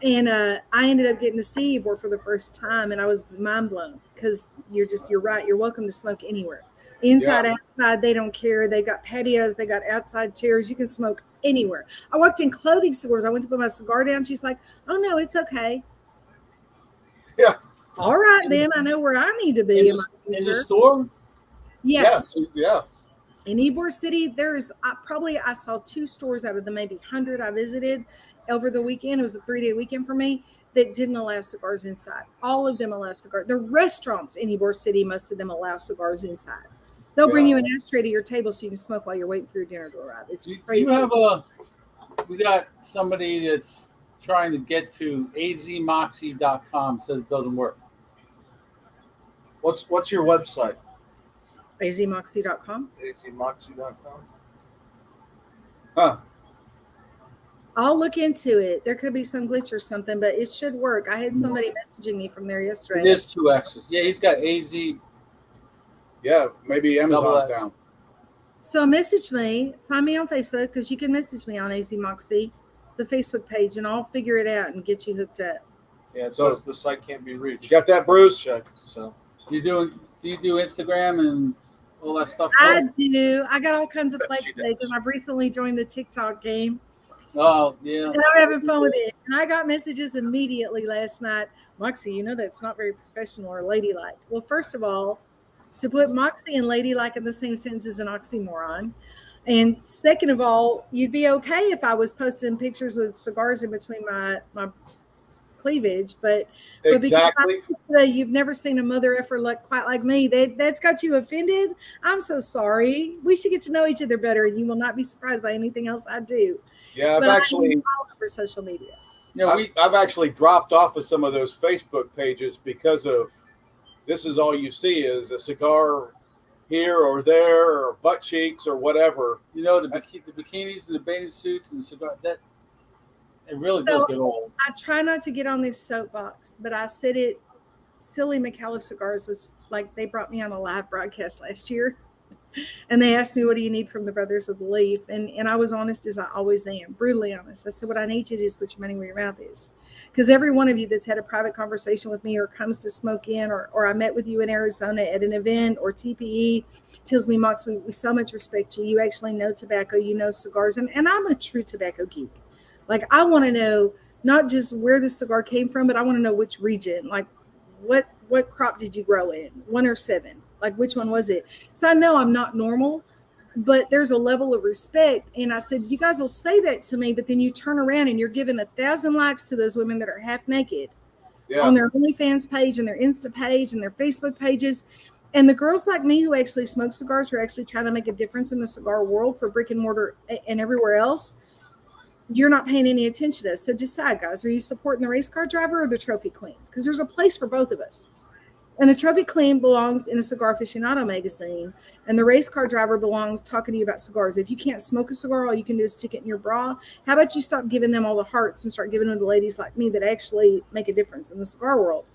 And I ended up getting to see Ybor for the first time, and I was mind blown, because you're right. You're welcome to smoke anywhere, inside, outside. They don't care. They got patios. They got outside chairs. You can smoke anywhere. I walked in clothing stores. I went to put my cigar down. She's like, "Oh no, it's okay." Yeah, All right, then I know where I need to be in my In the future. store? Yes. Yeah. In Ybor City, there's I saw 2 stores out of the maybe 100 I visited over the weekend. It was a 3-day weekend for me that didn't allow cigars inside. All of them allow cigars. The restaurants in Ybor City, most of them allow cigars inside. They'll bring you an ashtray to your table so you can smoke while you're waiting for your dinner to arrive. It's Do crazy. you have we got somebody that's trying to get to azmoxie.com, says it doesn't work. What's your website? azmoxie.com. azmoxie.com. Huh. I'll look into it. There could be some glitch or something, but it should work. I had somebody messaging me from there yesterday. There's 2 X's. Yeah, he's got AZ. Yeah, maybe Amazon's Double X. down. So message me, find me on Facebook, because you can message me on AZ Moxie, the Facebook page, and I'll figure it out and get you hooked up. Yeah, it So- says the site can't be reached. You got that, Bruce? Check. So Do you do Instagram and all that stuff? I do. I got all kinds of Bet fake she pages. does. I've recently joined the TikTok game, Oh, yeah. and I'm having fun with it. And I got messages immediately last night. Moxie, you know that's not very professional or ladylike. Well, first of all, to put Moxie and ladylike in the same sentence is an oxymoron. And second of all, you'd be okay if I was posting pictures with cigars in between my cleavage, but Exactly. because you've never seen a mother effer look quite like me, that's got you offended. I'm so sorry. We should get to know each other better, and you will not be surprised by anything else I do. Yeah, But I've I do all over social media. Yeah, I've actually dropped off of some of those Facebook pages because of this is all you see is a cigar here or there or butt cheeks or whatever. you know, the bikinis and the bathing suits and the cigar, that it really does So- get old. I try not to get on this soapbox, but I said it. Silly McAuliffe Cigars was like, they brought me on a live broadcast last year, and they asked me, what do you need from the Brothers of the Leaf? And I was honest as I always am, brutally honest. I said, what I need you to do is put your money where your mouth is. Because every one of you that's had a private conversation with me or comes to smoke in, or I met with you in Arizona at an event or TPE, tells me, Mox, we so much respect you. You actually know tobacco, you know cigars. And I'm a true tobacco geek. Like, I want to know not just where the cigar came from, but I want to know which region. Like, what crop did you grow in? 1 or 7? Like, which one was it? So I know I'm not normal, but there's a level of respect. And I said, you guys will say that to me, but then you turn around and you're giving 1,000 likes to those women that are half naked on their OnlyFans page and their Insta page and their Facebook pages. And the girls like me who actually smoke cigars, who are actually trying to make a difference in the cigar world for brick and mortar and everywhere else, you're not paying any attention to us. So decide, guys, are you supporting the race car driver or the trophy queen? Because there's a place for both of us. And the trophy queen belongs in a Cigar Aficionado magazine, and the race car driver belongs talking to you about cigars. If you can't smoke a cigar, all you can do is stick it in your bra. How about you stop giving them all the hearts and start giving them to ladies like me that actually make a difference in the cigar world?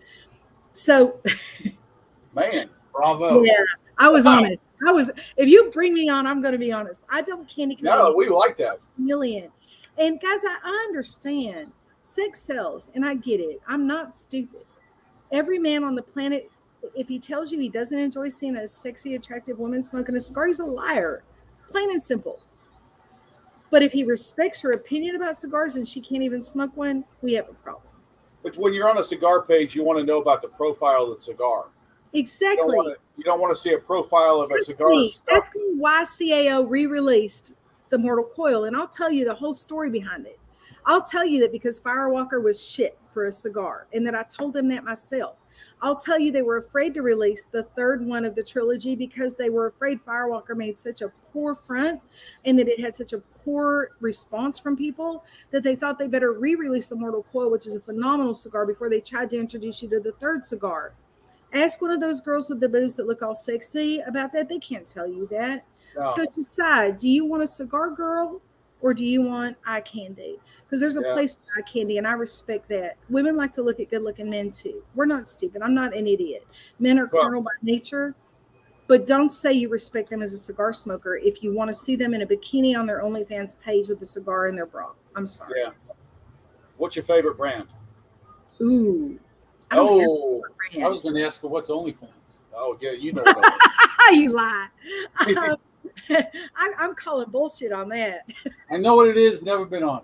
So, Man. bravo. yeah, I was honest. If you bring me on, I'm going to be honest. I don't candy No, we like that. million. And guys, I understand sex sells, and I get it. I'm not stupid. Every man on the planet, if he tells you he doesn't enjoy seeing a sexy, attractive woman smoking a cigar, he's a liar. Plain and simple. But if he respects her opinion about cigars and she can't even smoke one, we have a problem. But when you're on a cigar page, you want to know about the profile of the cigar. Exactly. You don't want to see a profile of a cigar stuff. Ask me why CAO re-released the Mortal Coil, and I'll tell you the whole story behind it. I'll tell you that because Firewalker was shit for a cigar, and that I told them that myself. I'll tell you they were afraid to release the third one of the trilogy because they were afraid Firewalker made such a poor front and that it had such a poor response from people that they thought they better re-release the Mortal Coil, which is a phenomenal cigar, before they tried to introduce you to the third cigar. Ask one of those girls with the boobs that look all sexy about that. They can't tell you that. No. So decide, do you want a cigar girl or do you want eye candy? Because there's a place for eye candy, and I respect that. Women like to look at good-looking men too. We're not stupid. I'm not an idiot. Men are carnal by nature, but don't say you respect them as a cigar smoker if you want to see them in a bikini on their OnlyFans page with a cigar in their bra. I'm sorry. Yeah. What's your favorite brand? Ooh. I don't have Oh, a brand. I was going to ask her what's OnlyFans. oh yeah, you know that. You lie. I'm calling bullshit on that. I know what it is. Never been on.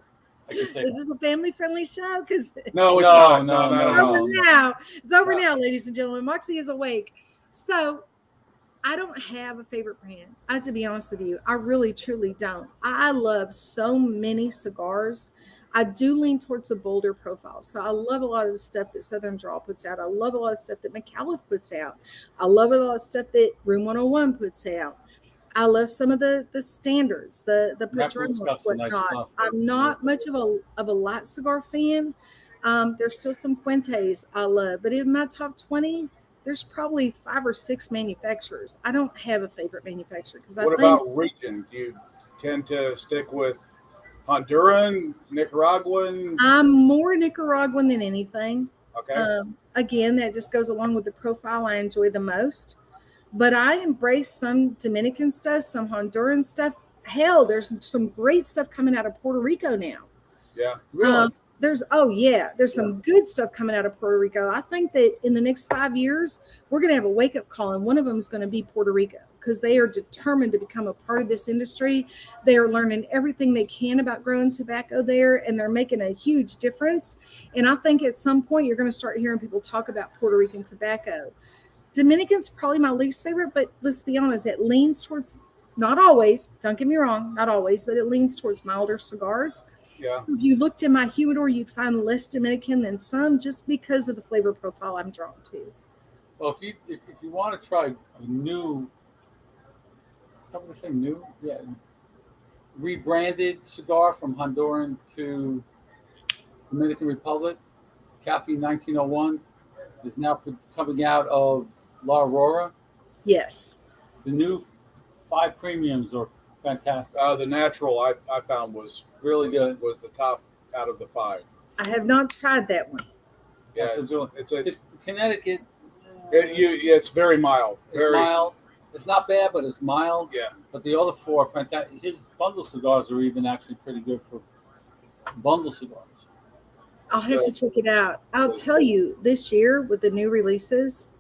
I can say Is this a family-friendly show? Because No, it's No, not. no, No, no, no, over no. now. It's over No. now, ladies and gentlemen. Moxie is awake. So I don't have a favorite brand. I have to be honest with you. I really, truly don't. I love so many cigars. I do lean towards the bolder profiles. So I love a lot of the stuff that Southern Draw puts out. I love a lot of stuff that McAuliffe puts out. I love a lot of stuff that Room 101 puts out. I love some of the standards, the Macauliffe Padronos, got some nice whatnot. stuff. I'm not much of a light cigar fan. There's still some Fuentes I love, but in my top 20, there's probably 5 or 6 manufacturers. I don't have a favorite manufacturer because I What think about region? Do you tend to stick with Honduran, Nicaraguan? I'm more Nicaraguan than anything. Okay. Again, that just goes along with the profile I enjoy the most. But I embrace some Dominican stuff, some Honduran stuff. Hell, there's some great stuff coming out of Puerto Rico now. Yeah. Really? There's some good stuff coming out of Puerto Rico. I think that in the next 5 years, we're going to have a wake up call, and one of them is going to be Puerto Rico because they are determined to become a part of this industry. They are learning everything they can about growing tobacco there, and they're making a huge difference. And I think at some point, you're going to start hearing people talk about Puerto Rican tobacco. Dominican's probably my least favorite, but let's be honest, it leans towards, not always, don't get me wrong, not always, but it leans towards milder cigars. Yeah. So if you looked in my humidor, you'd find less Dominican than some just because of the flavor profile I'm drawn to. Well, if you want to try a new, I'm going to say new, yeah, rebranded cigar from Honduran to Dominican Republic, Cafe 1901 is now coming out of La Aurora. Yes. The new 5 premiums are fantastic. The natural I found was Really good. Was the top out of the 5. I have not tried that one. Yeah, That's a good one. it's Connecticut. it's very mild. It's Very mild. It's not bad, but it's mild. Yeah. But the other 4 are fantastic. His bundle cigars are even actually pretty good for bundle cigars. I'll have to check it out. I'll tell you, this year with the new releases,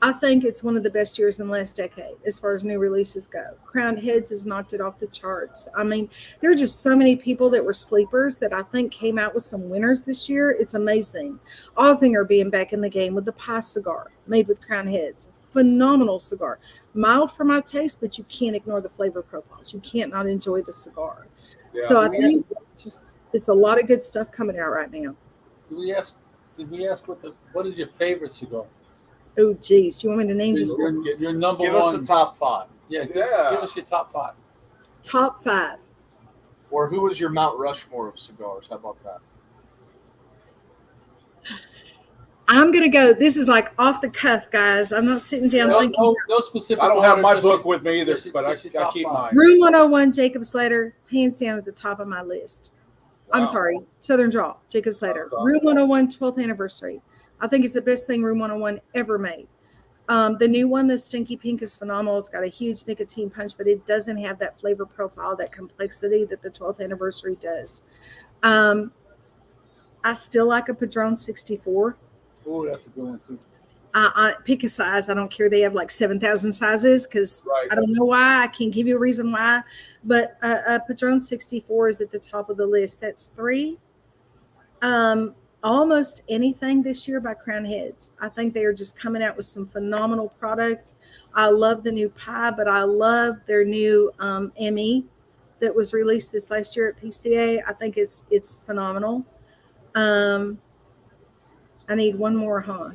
I think it's one of the best years in the last decade as far as new releases go. Crowned Heads has knocked it off the charts. I mean, there are just so many people that were sleepers that I think came out with some winners this year. It's amazing. Ozinger being back in the game with the pie cigar made with Crowned Heads. Phenomenal cigar. Mild for my taste, but you can't ignore the flavor profiles. You can't not enjoy the cigar. Yeah. So I think it's a lot of good stuff coming out right now. Did we ask what is your favorite cigar? Oh, geez. You want me to name just Your number Give one. us the top 5. Yeah, Yeah. give us your top 5. top 5? Or who was your Mount Rushmore of cigars? How about that? I'm going to go. This is like off the cuff, guys. I'm not sitting down thinking. No specific. I don't have order, my just book your- with me either, just your- but I just your top keep 5. mine. Room 101, Jacob Slater, hands down at the top of my list. I'm Wow. sorry, Southern Draw, Jacob Slater. Room 101, 12th anniversary. I think it's the best thing Room 101 ever made. The new one, the Stinky Pink, is phenomenal. It's got a huge nicotine punch, but it doesn't have that flavor profile, that complexity that the 12th anniversary does. I still like a Padron 64. Oh, that's a good one too. I pick a size. I don't care. They have like 7,000 sizes because Right. I don't know why. I can't give you a reason why. But Padron 64 is at the top of the list. That's 3. Almost anything this year by Crown Heads. I think they are just coming out with some phenomenal product. I love the new pie, but I love their new ME that was released this last year at PCA. I think it's phenomenal. I need one more, huh?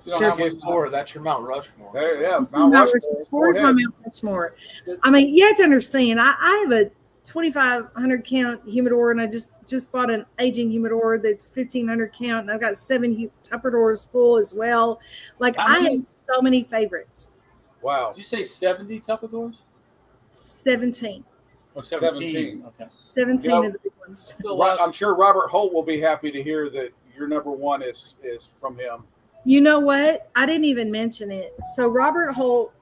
You don't There's- have Get one 4. That's your Mount Rushmore. There, yeah, Mount Mount Rushmore. Where's my Mount Rushmore? I mean, you have to understand, I have a 2,500 count humidor, and I just bought an aging humidor that's 1,500 count, and I've got 7 Tupperdoors full as well. Like, How I many? have so many favorites. Wow. Did you say 70 Tupperdoors? 17. Or 17? Okay. 17 You know, of the big ones. Still lost. I'm sure Robert Holt will be happy to hear that your number 1 is from him. You know what? I didn't even mention it. So Robert Holt,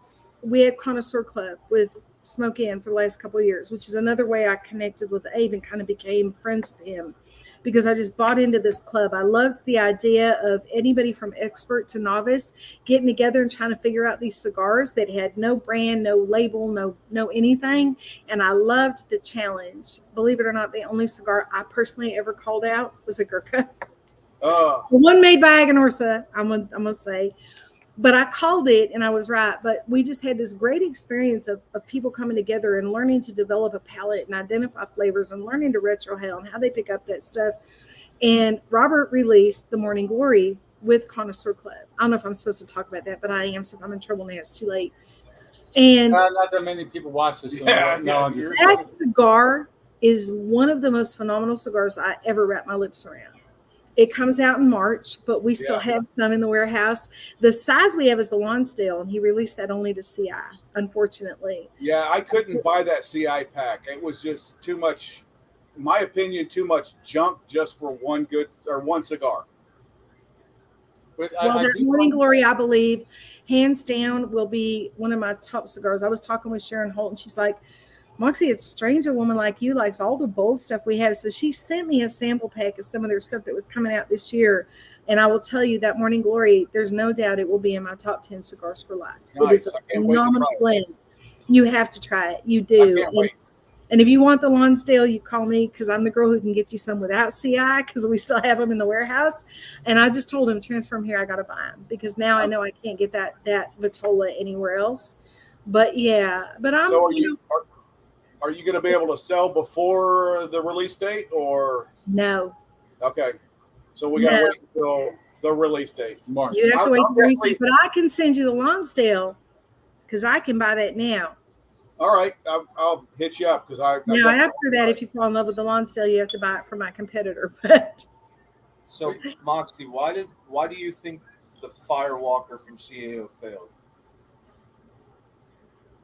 we have Connoisseur Club with smoke in for the last couple of years, which is another way I connected with Abe and kind of became friends with him, because I just bought into this club. I loved the idea of anybody from expert to novice getting together and trying to figure out these cigars that had no brand, no label, no anything. And I loved the challenge. Believe it or not, the only cigar I personally ever called out was a Gurkha. The one made by Aganorsa, I'm gonna say. But I called it and I was right. But we just had this great experience of people coming together and learning to develop a palate and identify flavors and learning to retrohale and how they pick up that stuff. And Robert released the Morning Glory with Connoisseur Club. I don't know if I'm supposed to talk about that, but I am. So if I'm in trouble now, it's too late. And not that many people watch this. So that cigar is one of the most phenomenal cigars I ever wrapped my lips around. It comes out in March, but we still have some in the warehouse. The size we have is the Lonsdale, and he released that only to CI, unfortunately. Yeah, I couldn't buy that CI pack. It was just too much, in my opinion, too much junk just for one cigar. But that Morning Glory, I believe, hands down, will be one of my top cigars. I was talking with Sharon Holt, and she's like, Moxie, it's strange a woman like you likes all the bold stuff we have. So she sent me a sample pack of some of their stuff that was coming out this year. And I will tell you that Morning Glory, there's no doubt it will be in my top 10 cigars for life. Nice. It is a phenomenal blend. You have to try it. You do. And if you want the Lonsdale, you call me, because I'm the girl who can get you some without CI, because we still have them in the warehouse. And I just told him, transfer them here. I got to buy them, because now I know I can't get that Vitola anywhere else. But yeah, but I'm. So are you going to be able to sell before the release date, or no? Okay, so we got to wait until the release date. You have to wait till the release date, but I can send you the Lonsdale, because I can buy that now. All right, I'll hit you up, because now after that, if you fall in love with the Lonsdale, you have to buy it from my competitor. But so, Moxie, why do you think the Firewalker from CAO failed?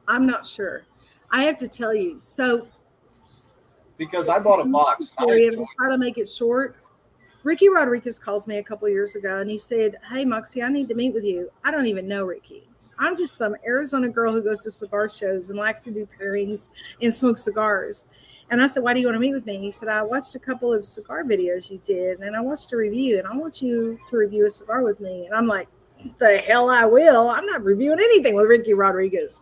I'm not sure. I have to tell you. So, because I bought a box, I'll try to make it short. Ricky Rodriguez calls me a couple of years ago, and he said, "Hey, Moxie, I need to meet with you." I don't even know Ricky. I'm just some Arizona girl who goes to cigar shows and likes to do pairings and smoke cigars. And I said, "Why do you want to meet with me?" He said, "I watched a couple of cigar videos you did, and I watched a review, and I want you to review a cigar with me." And I'm like, "The hell I will. I'm not reviewing anything with Ricky Rodriguez."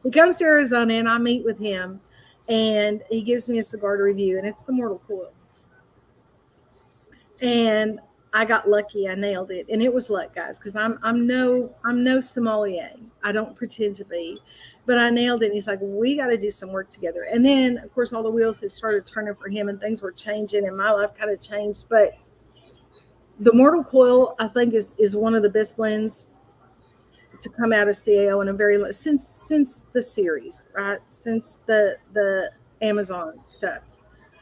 He comes to Arizona, and I meet with him, and he gives me a cigar to review, and it's the Mortal Coil. And I got lucky. I nailed it, and it was luck, guys, because I'm no sommelier. I don't pretend to be, but I nailed it. And he's like, "We got to do some work together." And then, of course, all the wheels had started turning for him, and things were changing, and my life kind of changed. But the Mortal Coil, I think, is one of the best blends to come out of CAO in a very since the series, right? Since the Amazon stuff.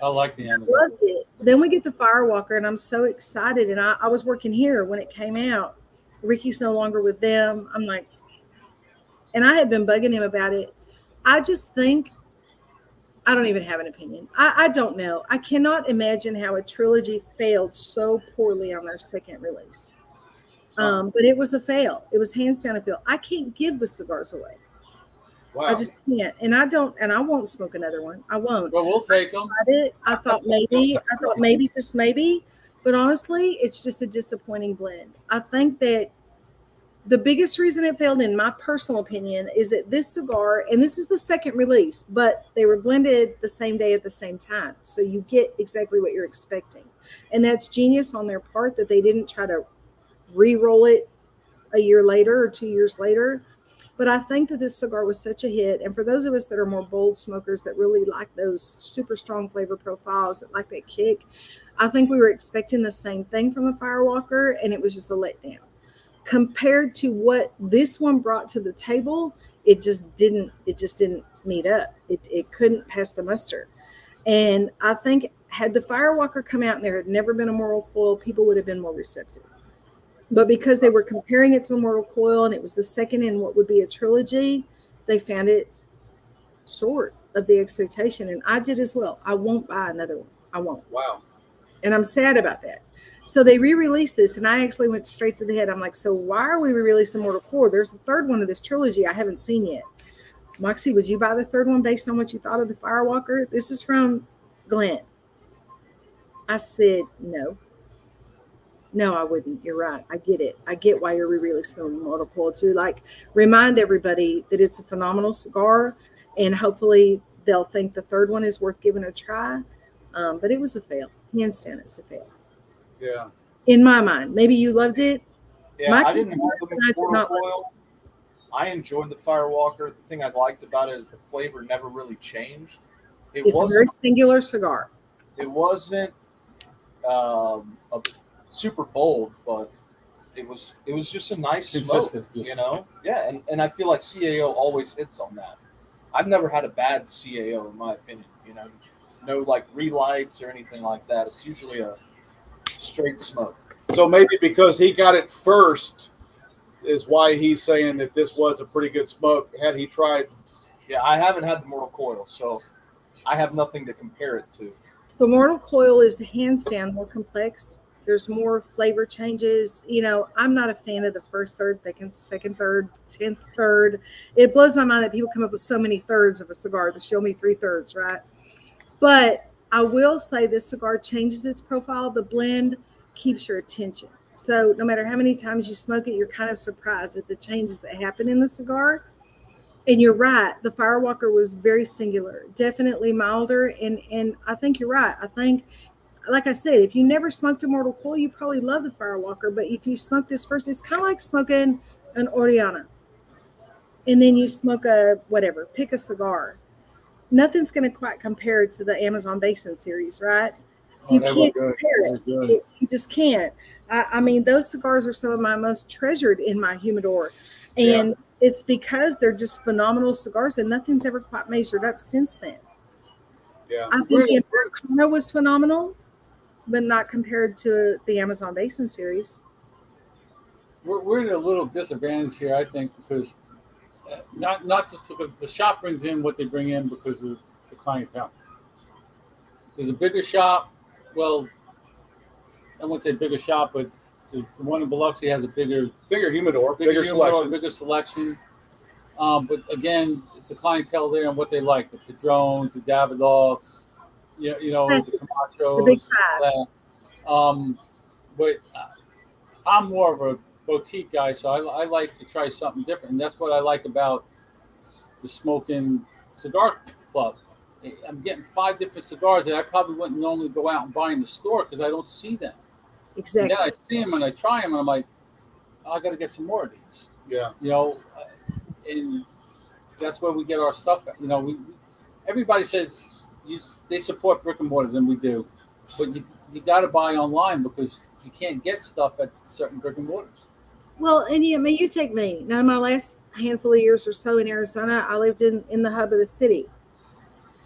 I like the Amazon. Loved it. Then we get the Firewalker, and I'm so excited. And I was working here when it came out. Ricky's no longer with them. I'm like, and I had been bugging him about it. I just think, I don't even have an opinion. I don't know. I cannot imagine how a trilogy failed so poorly on their second release. But it was a fail. It was hands down a fail. I can't give the cigars away. Wow. I just can't. And I won't smoke another one. I won't. Well, we'll take them. I thought maybe, just maybe. But honestly, it's just a disappointing blend. I think that the biggest reason it failed, in my personal opinion, is that this cigar, and this is the second release, but they were blended the same day at the same time. So you get exactly what you're expecting. And that's genius on their part, that they didn't try to re-roll it a year later or 2 years later. But I think that this cigar was such a hit. And for those of us that are more bold smokers that really like those super strong flavor profiles, that like that kick, I think we were expecting the same thing from the Firewalker, and it was just a letdown. Compared to what this one brought to the table, it just didn't meet up. It couldn't pass the muster. And I think had the Firewalker come out and there had never been a Mortal Coil, people would have been more receptive. But because they were comparing it to the Mortal Coil, and it was the second in what would be a trilogy, they found it short of the expectation. And I did as well. I won't buy another one. I won't. Wow. And I'm sad about that. So they re-released this, and I actually went straight to the head. I'm like, so why are we re-releasing Mortal Coil? There's the third one of this trilogy I haven't seen yet. Moxie, would you buy the third one based on what you thought of the Firewalker? This is from Glenn. I said, no. No, I wouldn't. You're right. I get it. I get why you're re-releasing the Mortal Coil to like remind everybody that it's a phenomenal cigar, and hopefully they'll think the third one is worth giving a try. But it was a fail. Hands down, it's a fail. Yeah. In my mind, maybe you loved it. Yeah, My I didn't have the customers did Mortal not like Coil. I enjoyed the Firewalker. The thing I liked about it is the flavor never really changed. It's a very singular cigar. It wasn't a super bold, but it was just a nice smoke, Consistent, you know? Yeah, and I feel like CAO always hits on that. I've never had a bad CAO in my opinion, you know? No like relights or anything like that. It's usually a straight smoke. So maybe because he got it first is why he's saying that this was a pretty good smoke. Had he tried, Yeah, I haven't had the Mortal Coil, so I have nothing to compare it to. The Mortal Coil is hands down more complex. There's more flavor changes. You know, I'm not a fan of the first third, second third, 10th third. It blows my mind that people come up with so many thirds of a cigar to show me 3/3, right? But I will say this cigar changes its profile. The blend keeps your attention. So no matter how many times you smoke it, you're kind of surprised at the changes that happen in the cigar. And you're right. The Firewalker was very singular, definitely milder. And I think you're right. I think, like I said, if you never smoked a Mortal Coil, you probably love the Firewalker. But if you smoke this first, it's kind of like smoking an Oriana. And then you smoke a whatever, pick a cigar. Nothing's going to quite compare to the Amazon Basin series, right? So you can't compare it. You just can't. I mean, those cigars are some of my most treasured in my humidor. And it's because they're just phenomenal cigars, and nothing's ever quite measured up since then. yeah. I think the Americano was phenomenal, but not compared to the Amazon Basin series. We're at a little disadvantage here, I think, because not just because the shop brings in what they bring in because of the clientele. There's a bigger shop. Well, I won't say bigger shop, but the one in Biloxi has a bigger humidor, bigger selection. But again, it's the clientele there and what they like: the Padrones, the Davidoffs, the Camachos, the big five. But I'm more of a boutique guy, so I like to try something different, and that's what I like about the Smoking Cigar Club. I'm getting 5 different cigars that I probably wouldn't normally go out and buy in the store because I don't see them. Exactly. And then I see them and I try them and I'm like, oh, I got to get some more of these. Yeah. And that's where we get our stuff. Everybody says they support brick and mortars, and we do, but you got to buy online because you can't get stuff at certain brick and mortars. Well, and you take me. Now, my last handful of years or so in Arizona, I lived in the hub of the city.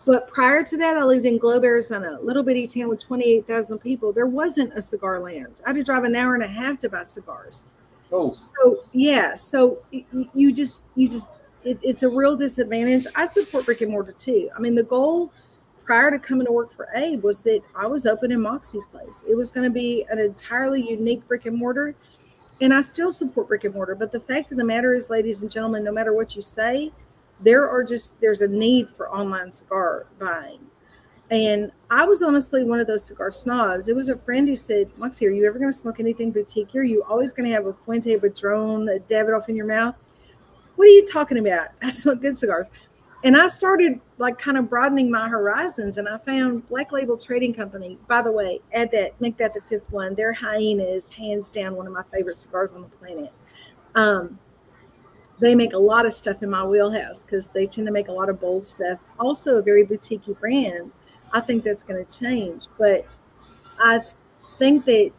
But prior to that, I lived in Globe, Arizona, a little bitty town with 28,000 people. There wasn't a cigar land. I had to drive an hour and a half to buy cigars. Oh, so yeah. So it's a real disadvantage. I support brick and mortar too. I mean, the goal prior to coming to work for Abe was that I was opening Moxie's place. It was going to be an entirely unique brick and mortar, and I still support brick and mortar. But the fact of the matter is, ladies and gentlemen, no matter what you say, there's a need for online cigar buying. And I was honestly one of those cigar snobs. It was a friend who said, Moxie, are you ever going to smoke anything boutique? Are you always going to have a Fuente, a Padron, a Davidoff in your mouth? What are you talking about? I smoke good cigars. And I started like kind of broadening my horizons, and I found Black Label Trading Company. By the way, make that the 5th one. Their Hyena is hands down one of my favorite cigars on the planet. They make a lot of stuff in my wheelhouse because they tend to make a lot of bold stuff. Also a very boutique brand. I think that's going to change. But I think that,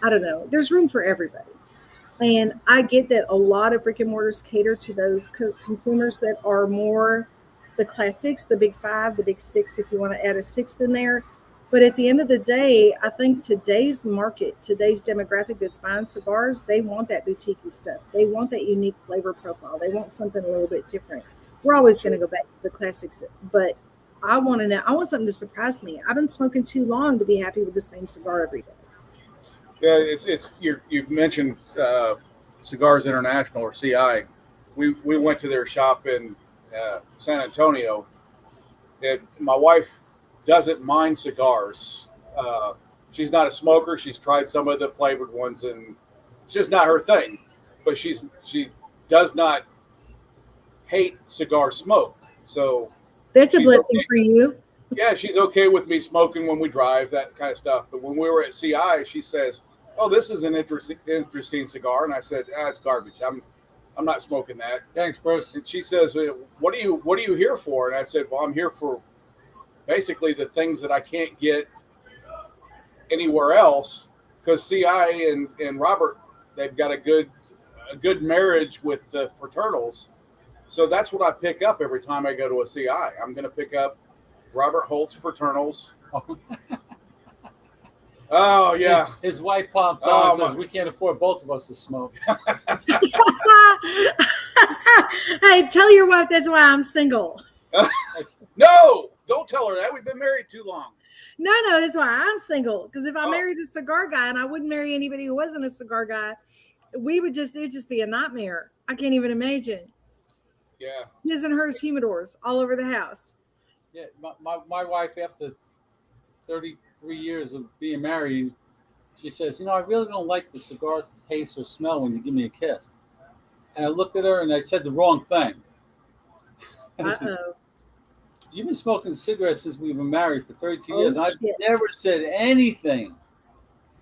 I don't know, there's room for everybody. And I get that a lot of brick and mortars cater to those consumers that are more the classics, the big 5, the big 6, if you want to add a 6th in there. But at the end of the day, I think today's market, today's demographic that's buying cigars, they want that boutique stuff. They want that unique flavor profile. They want something a little bit different. We're always going to go back to the classics, but I want something to surprise me. I've been smoking too long to be happy with the same cigar every day. Yeah, you've mentioned Cigars International or CI. We went to their shop in San Antonio, and my wife doesn't mind cigars. She's not a smoker. She's tried some of the flavored ones, and it's just not her thing. But she does not hate cigar smoke. So That's a she's blessing okay. for you. Yeah, she's okay with me smoking when we drive, that kind of stuff. But when we were at CI, she says, "Oh, this is an interesting cigar," and I said, "It's garbage. I'm not smoking that." Thanks, Bruce. And she says, what are you here for?" And I said, "Well, I'm here for basically the things that I can't get anywhere else, because CI and Robert, they've got a good marriage with the fraternals. So that's what I pick up every time I go to a CI. I'm going to pick up Robert Holt's fraternals. Oh yeah, His wife pops on and says, "We can't afford both of us to smoke." Hey, tell your wife that's why I'm single. No, don't tell her that. We've been married too long. No, that's why I'm single. Because if I married a cigar guy, and I wouldn't marry anybody who wasn't a cigar guy, it would just be a nightmare. I can't even imagine. Yeah. His and hers humidors all over the house. Yeah, my wife, after 33 years of being married, she says, "I really don't like the cigar taste or smell when you give me a kiss." And I looked at her and I said the wrong thing. And I said, "You've been smoking cigarettes since we've been married for 32 years. And I've never said anything.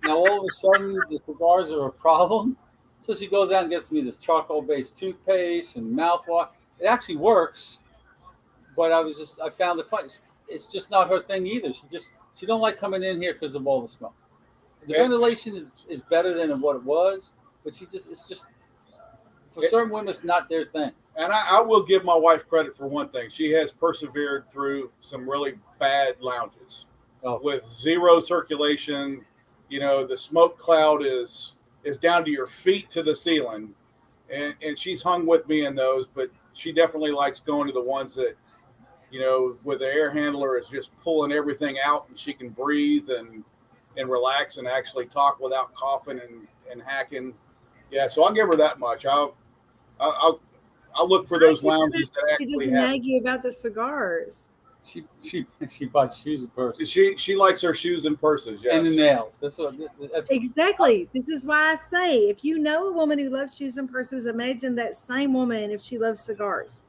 Now all of a sudden the cigars are a problem." So she goes out and gets me this charcoal-based toothpaste and mouthwash. It actually works, but I found it fun. It's just not her thing either. She don't like coming in here because of all the smoke. The ventilation is better than what it was, but it's just for certain women, it's not their thing. And I will give my wife credit for one thing. She has persevered through some really bad lounges with zero circulation. The smoke cloud is down to your feet to the ceiling. And she's hung with me in those, but she definitely likes going to the ones that, where the air handler is just pulling everything out and she can breathe and relax and actually talk without coughing and hacking. Yeah, so I'll give her that much. I'll look for those lounges that actually She doesn't nag you about the cigars. She buys shoes and purses. She likes her shoes and purses, yes. And the nails. That's Exactly. This is why I say, if you know a woman who loves shoes and purses, imagine that same woman if she loves cigars.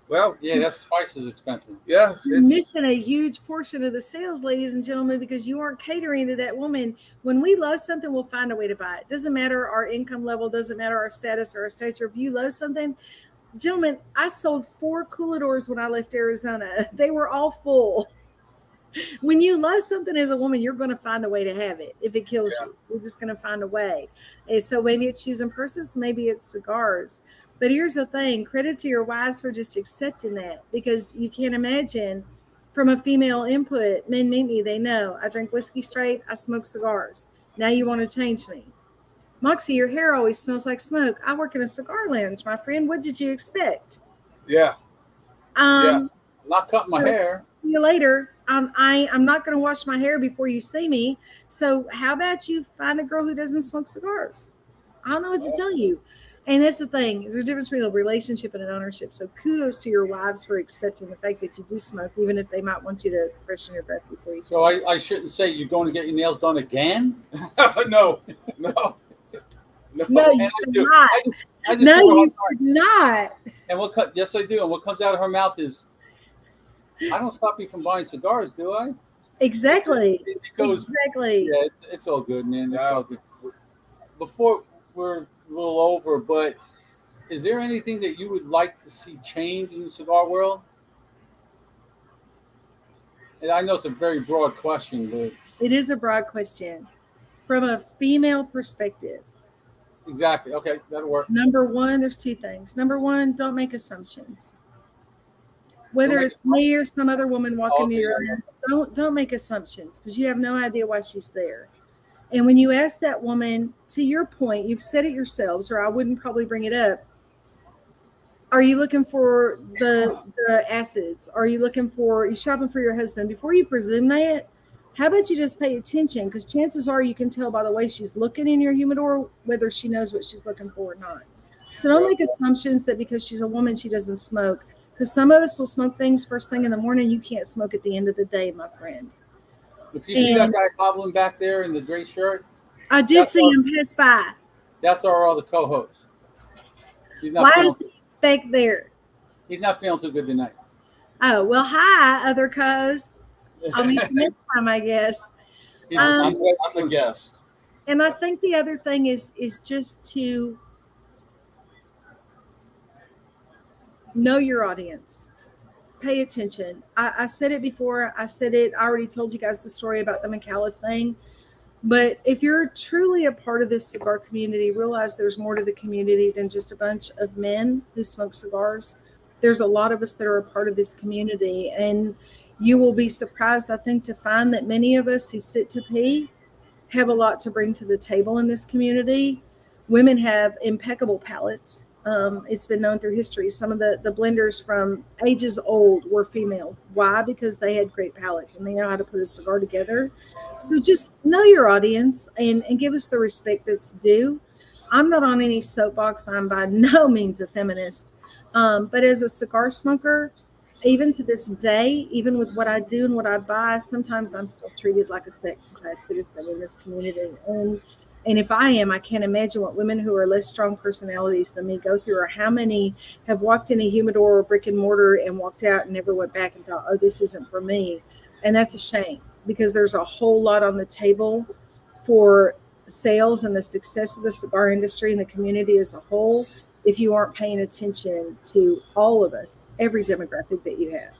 Well, yeah, that's twice as expensive. Yeah, you're missing a huge portion of the sales, ladies and gentlemen, because you aren't catering to that woman. When we love something, we'll find a way to buy it. Doesn't matter our income level, doesn't matter our status or our stature. If you love something, gentlemen, I sold 4 cooladors when I left Arizona. They were all full. When you love something as a woman, you're going to find a way to have it. If it kills you, you're just going to find a way. And so maybe it's shoes and purses, maybe it's cigars. But here's the thing, credit to your wives for just accepting that, because you can't imagine from a female input, men meet me, they know I drink whiskey straight, I smoke cigars. Now you want to change me. Moxie, your hair always smells like smoke. I work in a cigar lounge, my friend. What did you expect? Yeah. Not cutting my hair. See you later. I'm not going to wash my hair before you see me. So how about you find a girl who doesn't smoke cigars? I don't know what to tell you. And that's the thing. There's a difference between a relationship and an ownership. So kudos to your wives for accepting the fact that you do smoke, even if they might want you to freshen your breath before you. So I shouldn't say you're going to get your nails done again? No. No, you should not. No, you should not. And yes, I do. And what comes out of her mouth is, "I don't stop you from buying cigars, do I?" Exactly. Exactly. Yeah, it's all good, man. It's all good. Before we're a little over, but is there anything that you would like to see change in the cigar world? And I know it's a very broad question, but it is a broad question from a female perspective. Exactly. Okay, that'll work. Number one, there's 2 things. Number one, don't make assumptions. Whether it's me or some other woman walking near you, don't make assumptions, because you have no idea why she's there. And when you ask that woman, to your point, you've said it yourselves, or I wouldn't probably bring it up. Are you looking for the acids? Are you shopping for your husband? Before you presume that, how about you just pay attention? Because chances are you can tell by the way she's looking in your humidor whether she knows what she's looking for or not. So don't make assumptions that because she's a woman, she doesn't smoke. Because some of us will smoke things first thing in the morning. You can't smoke at the end of the day, my friend. If you see that And guy hobbling back there in the gray shirt, I did That's see all- him pass by. that's our other co-host. He's Why not feeling. is he back there? He's not feeling too good tonight. Oh, well, hi, other co-host. I'll meet you next time, I guess. He's, Um, I'm the guest. And I think the other thing is just to know your audience. Pay attention. I said it before. I already told you guys the story about the McAuliffe thing. But if you're truly a part of this cigar community, realize there's more to the community than just a bunch of men who smoke cigars. There's a lot of us that are a part of this community. And you will be surprised, I think, to find that many of us who sit to pee have a lot to bring to the table in this community. Women have impeccable palates. It's been known through history. Some of the blenders from ages old were females. Why? Because they had great palates and they know how to put a cigar together. So just know your audience and give us the respect that's due. I'm not on any soapbox. I'm by no means a feminist. But as a cigar smoker, even to this day, even with what I do and what I buy, sometimes I'm still treated like a second-class citizen in this community. And if I am, I can't imagine what women who are less strong personalities than me go through, or how many have walked in a humidor or brick and mortar and walked out and never went back and thought, oh, this isn't for me. And that's a shame, because there's a whole lot on the table for sales and the success of the cigar industry and the community as a whole, if you aren't paying attention to all of us, every demographic that you have.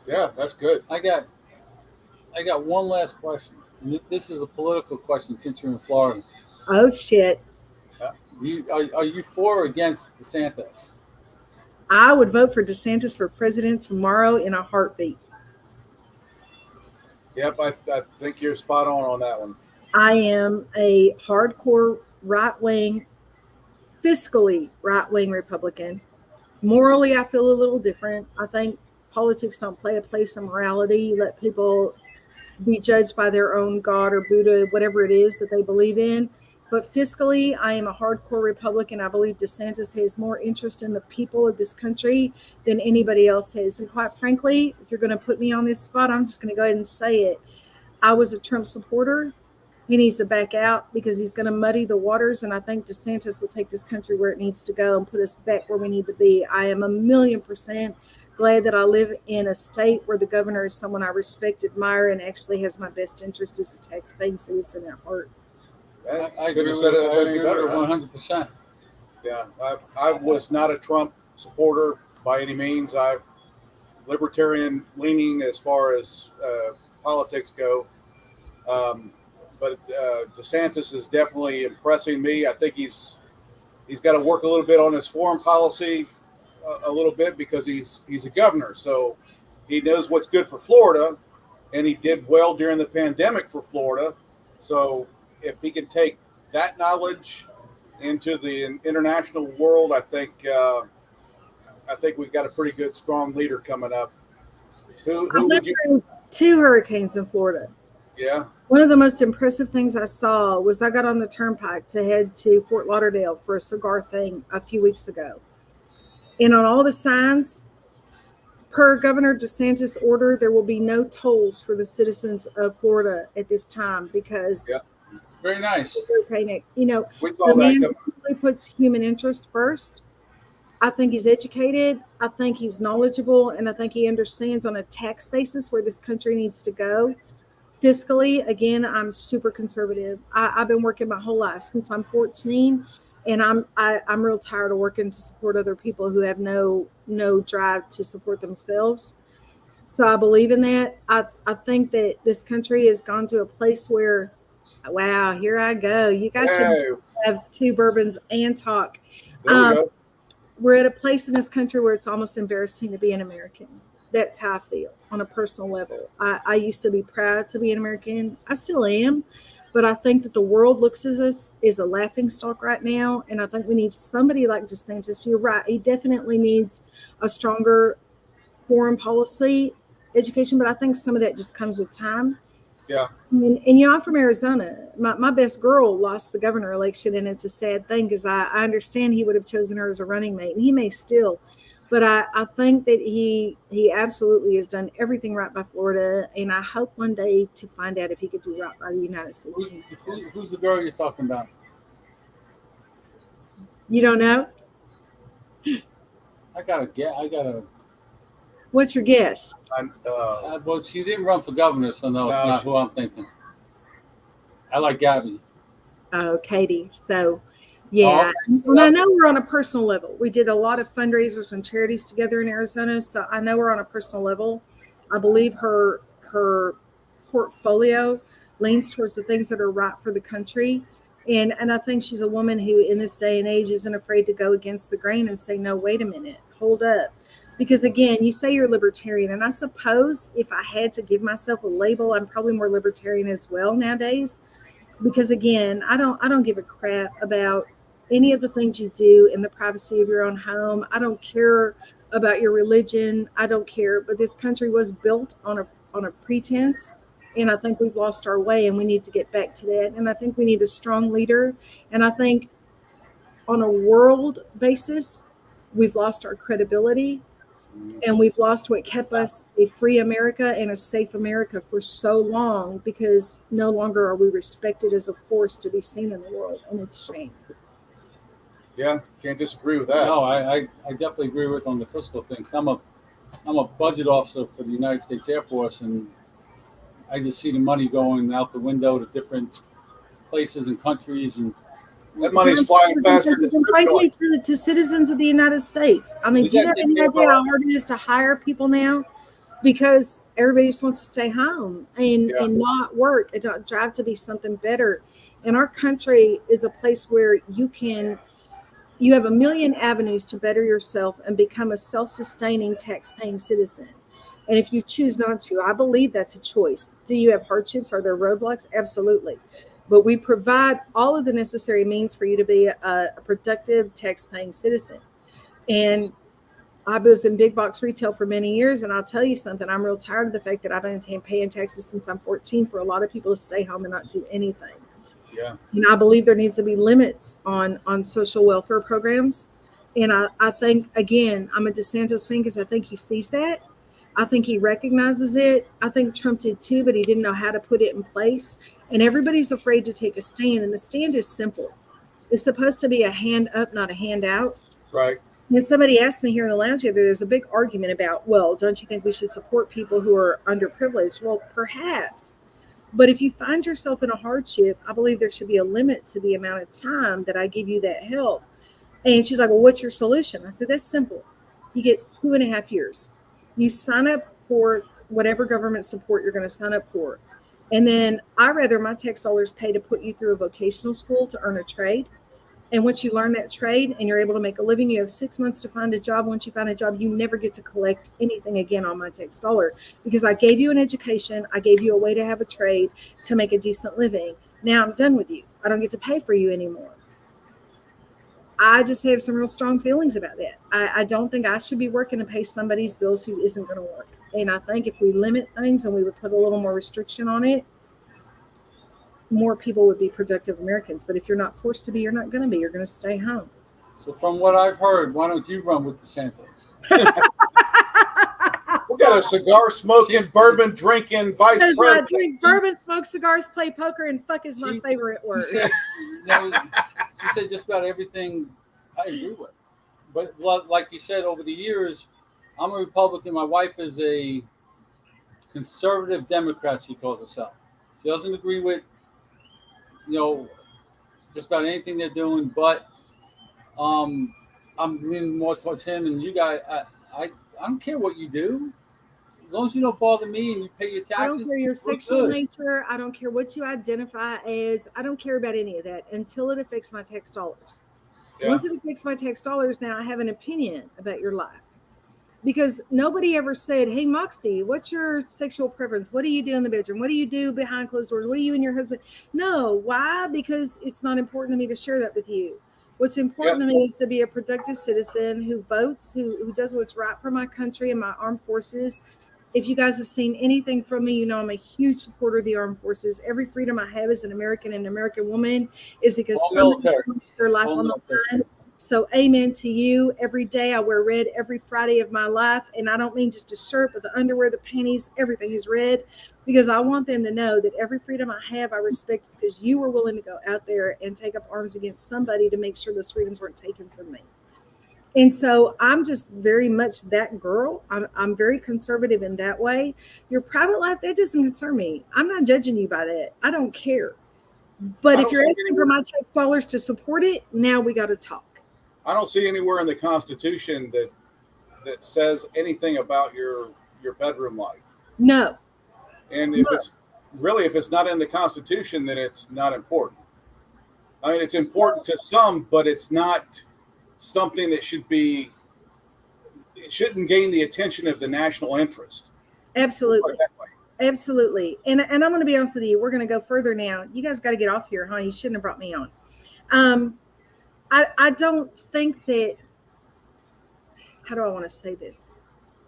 Yeah, that's good. I got one last question. And this is a political question since you're in Florida. Oh, shit. Are you for or against DeSantis? I would vote for DeSantis for president tomorrow in a heartbeat. Yep, I think you're spot on that one. I am a hardcore right-wing, fiscally right-wing Republican. Morally, I feel a little different. I think politics don't play a place in morality. You let people be judged by their own God or Buddha, whatever it is that they believe in. But fiscally, I am a hardcore Republican. I believe DeSantis has more interest in the people of this country than anybody else has. And quite frankly, if you're going to put me on this spot, I'm just going to go ahead and say it. I was a Trump supporter. He needs to back out because he's going to muddy the waters. And I think DeSantis will take this country where it needs to go and put us back where we need to be. I am 1,000,000% glad that I live in a state where the governor is someone I respect, admire, and actually has my best interest as a tax-paying citizen at heart. I agree with said it I any agree better, with huh? 100%. Yeah, I was not a Trump supporter by any means. I'm libertarian leaning as far as politics go. But DeSantis is definitely impressing me. I think he's got to work a little bit on his foreign policy a little bit, because he's a governor, so he knows what's good for Florida, and he did well during the pandemic for Florida. So if he can take that knowledge into the international world, I think we've got a pretty good, strong leader coming up. Who I would lived you? through 2 hurricanes in Florida. Yeah, One of the most impressive things I saw was I got on the turnpike to head to Fort Lauderdale for a cigar thing a few weeks ago. And on all the signs, per Governor DeSantis' order, there will be no tolls for the citizens of Florida at this time because Yeah. Very nice. you know, we saw the that man coming. really puts human interest first. I think he's educated. I think he's knowledgeable, and I think he understands on a tax basis where this country needs to go. Fiscally, again, I'm super conservative. I've been working my whole life since I'm 14, and I'm real tired of working to support other people who have no drive to support themselves. So I believe in that. I think that this country has gone to a place where, wow, here I go. You guys should Hey, have 2 bourbons and talk. there we go. We're at a place in this country where it's almost embarrassing to be an American. That's how I feel on a personal level. I used to be proud to be an American. I still am, but I think that the world looks at us as a laughing stock right now. And I think we need somebody like DeSantis. You're right. He definitely needs a stronger foreign policy education, but I think some of that just comes with time. Yeah. And you know, I'm from Arizona. My best girl lost the governor election, and it's a sad thing because I understand he would have chosen her as a running mate, and he may still. But I think that he absolutely has done everything right by Florida, and I hope one day to find out if he could do right by the United States. Who's the girl you're talking about? You don't know? I gotta get. I gotta. What's your guess? Well, she didn't run for governor, so no, it's No, not who I'm thinking. I like Gabby. Oh, Katie. So, yeah. And I know we're on a personal level. We did a lot of fundraisers and charities together in Arizona, so I know we're on a personal level. I believe her portfolio leans towards the things that are right for the country. And I think she's a woman who in this day and age isn't afraid to go against the grain and say, no, wait a minute, hold up. Because again, you say you're libertarian, and I suppose if I had to give myself a label, I'm probably more libertarian as well nowadays. Because again, I don't give a crap about any of the things you do in the privacy of your own home. I don't care about your religion. I don't care. But this country was built on a pretense, and I think we've lost our way, and we need to get back to that. And I think we need a strong leader. And I think on a world basis, we've lost our credibility. And we've lost what kept us a free America and a safe America for so long, because no longer are we respected as a force to be seen in the world. And it's a shame. Yeah, can't disagree with that. No, I definitely agree with on the fiscal things. I'm a budget officer for the United States Air Force, and I just see the money going out the window to different places and countries, and That money's flying faster than And frankly, to citizens of the United States. I mean, do you have any idea how hard it is to hire people now? Because everybody just wants to stay home and not work and not drive to be something better. And our country is a place where you have a million avenues to better yourself and become a self-sustaining, tax-paying citizen. And if you choose not to, I believe that's a choice. Do you have hardships? Are there roadblocks? Absolutely. But we provide all of the necessary means for you to be a productive, tax-paying citizen. And I was in big box retail for many years, and I'll tell you something. I'm real tired of the fact that I've been paying taxes since I'm 14 for a lot of people to stay home and not do anything. Yeah. And I believe there needs to be limits on social welfare programs. And I think, again, I'm a DeSantis fan because I think he sees that. I think he recognizes it. I think Trump did too, but he didn't know how to put it in place. And everybody's afraid to take a stand. And the stand is simple. It's supposed to be a hand up, not a hand out. Right. And somebody asked me here in the lounge the other day, there's a big argument about, well, don't you think we should support people who are underprivileged? Well, perhaps. But if you find yourself in a hardship, I believe there should be a limit to the amount of time that I give you that help. And she's like, well, what's your solution? I said, that's simple. You get 2.5 years. You sign up for whatever government support you're going to sign up for. And then I rather my tax dollars pay to put you through a vocational school to earn a trade. And once you learn that trade and you're able to make a living, you have 6 months to find a job. Once you find a job, you never get to collect anything again on my tax dollar, because I gave you an education. I gave you a way to have a trade to make a decent living. Now I'm done with you. I don't get to pay for you anymore. I just have some real strong feelings about that. I don't think I should be working to pay somebody's bills who isn't going to work. And I think if we limit things and we would put a little more restriction on it, more people would be productive Americans. But if you're not forced to be, you're not going to be. You're going to stay home. So from what I've heard, why don't you run with DeSantis? We got a cigar smoking, bourbon drinking vice Because I president. drink bourbon, smoke cigars, play poker, and fuck is my favorite word. She said just about everything I agree with. But like you said, over the years, I'm a Republican. My wife is a conservative Democrat, she calls herself. She doesn't agree with, just about anything they're doing, but I'm leaning more towards him. And you guys, I don't care what you do. As long as you don't bother me and you pay your taxes. I don't care your we're sexual good. nature. I don't care what you identify as. I don't care about any of that until it affects my tax dollars. Yeah. Once it affects my tax dollars, now I have an opinion about your life. Because nobody ever said, hey, Moxie, what's your sexual preference? What do you do in the bedroom? What do you do behind closed doors? What do you and your husband? No. Why? Because it's not important to me to share that with you. What's important to me is to be a productive citizen who votes, who does what's right for my country and my armed forces. If you guys have seen anything from me, you know I'm a huge supporter of the armed forces. Every freedom I have as an American and American woman is because somebody put their life on the line So amen to you. Every day I wear red every Friday of my life. And I don't mean just a shirt, but the underwear, the panties, everything is red, because I want them to know that every freedom I have, I respect, is because you were willing to go out there and take up arms against somebody to make sure those freedoms weren't taken from me. And so I'm just very much that girl. I'm very conservative in that way. Your private life, that doesn't concern me. I'm not judging you by that. I don't care. But I if don't you're see asking for anywhere, my tax dollars to support it, now we got to talk. I don't see anywhere in the Constitution that says anything about your bedroom life. No. And if it's not in the Constitution, then it's not important. I mean, it's important to some, but it's not something that it shouldn't gain the attention of the national interest. Absolutely. Absolutely. And I'm going to be honest with you. We're going to go further now. You guys got to get off here, huh? You shouldn't have brought me on. I don't think that, how do I want to say this?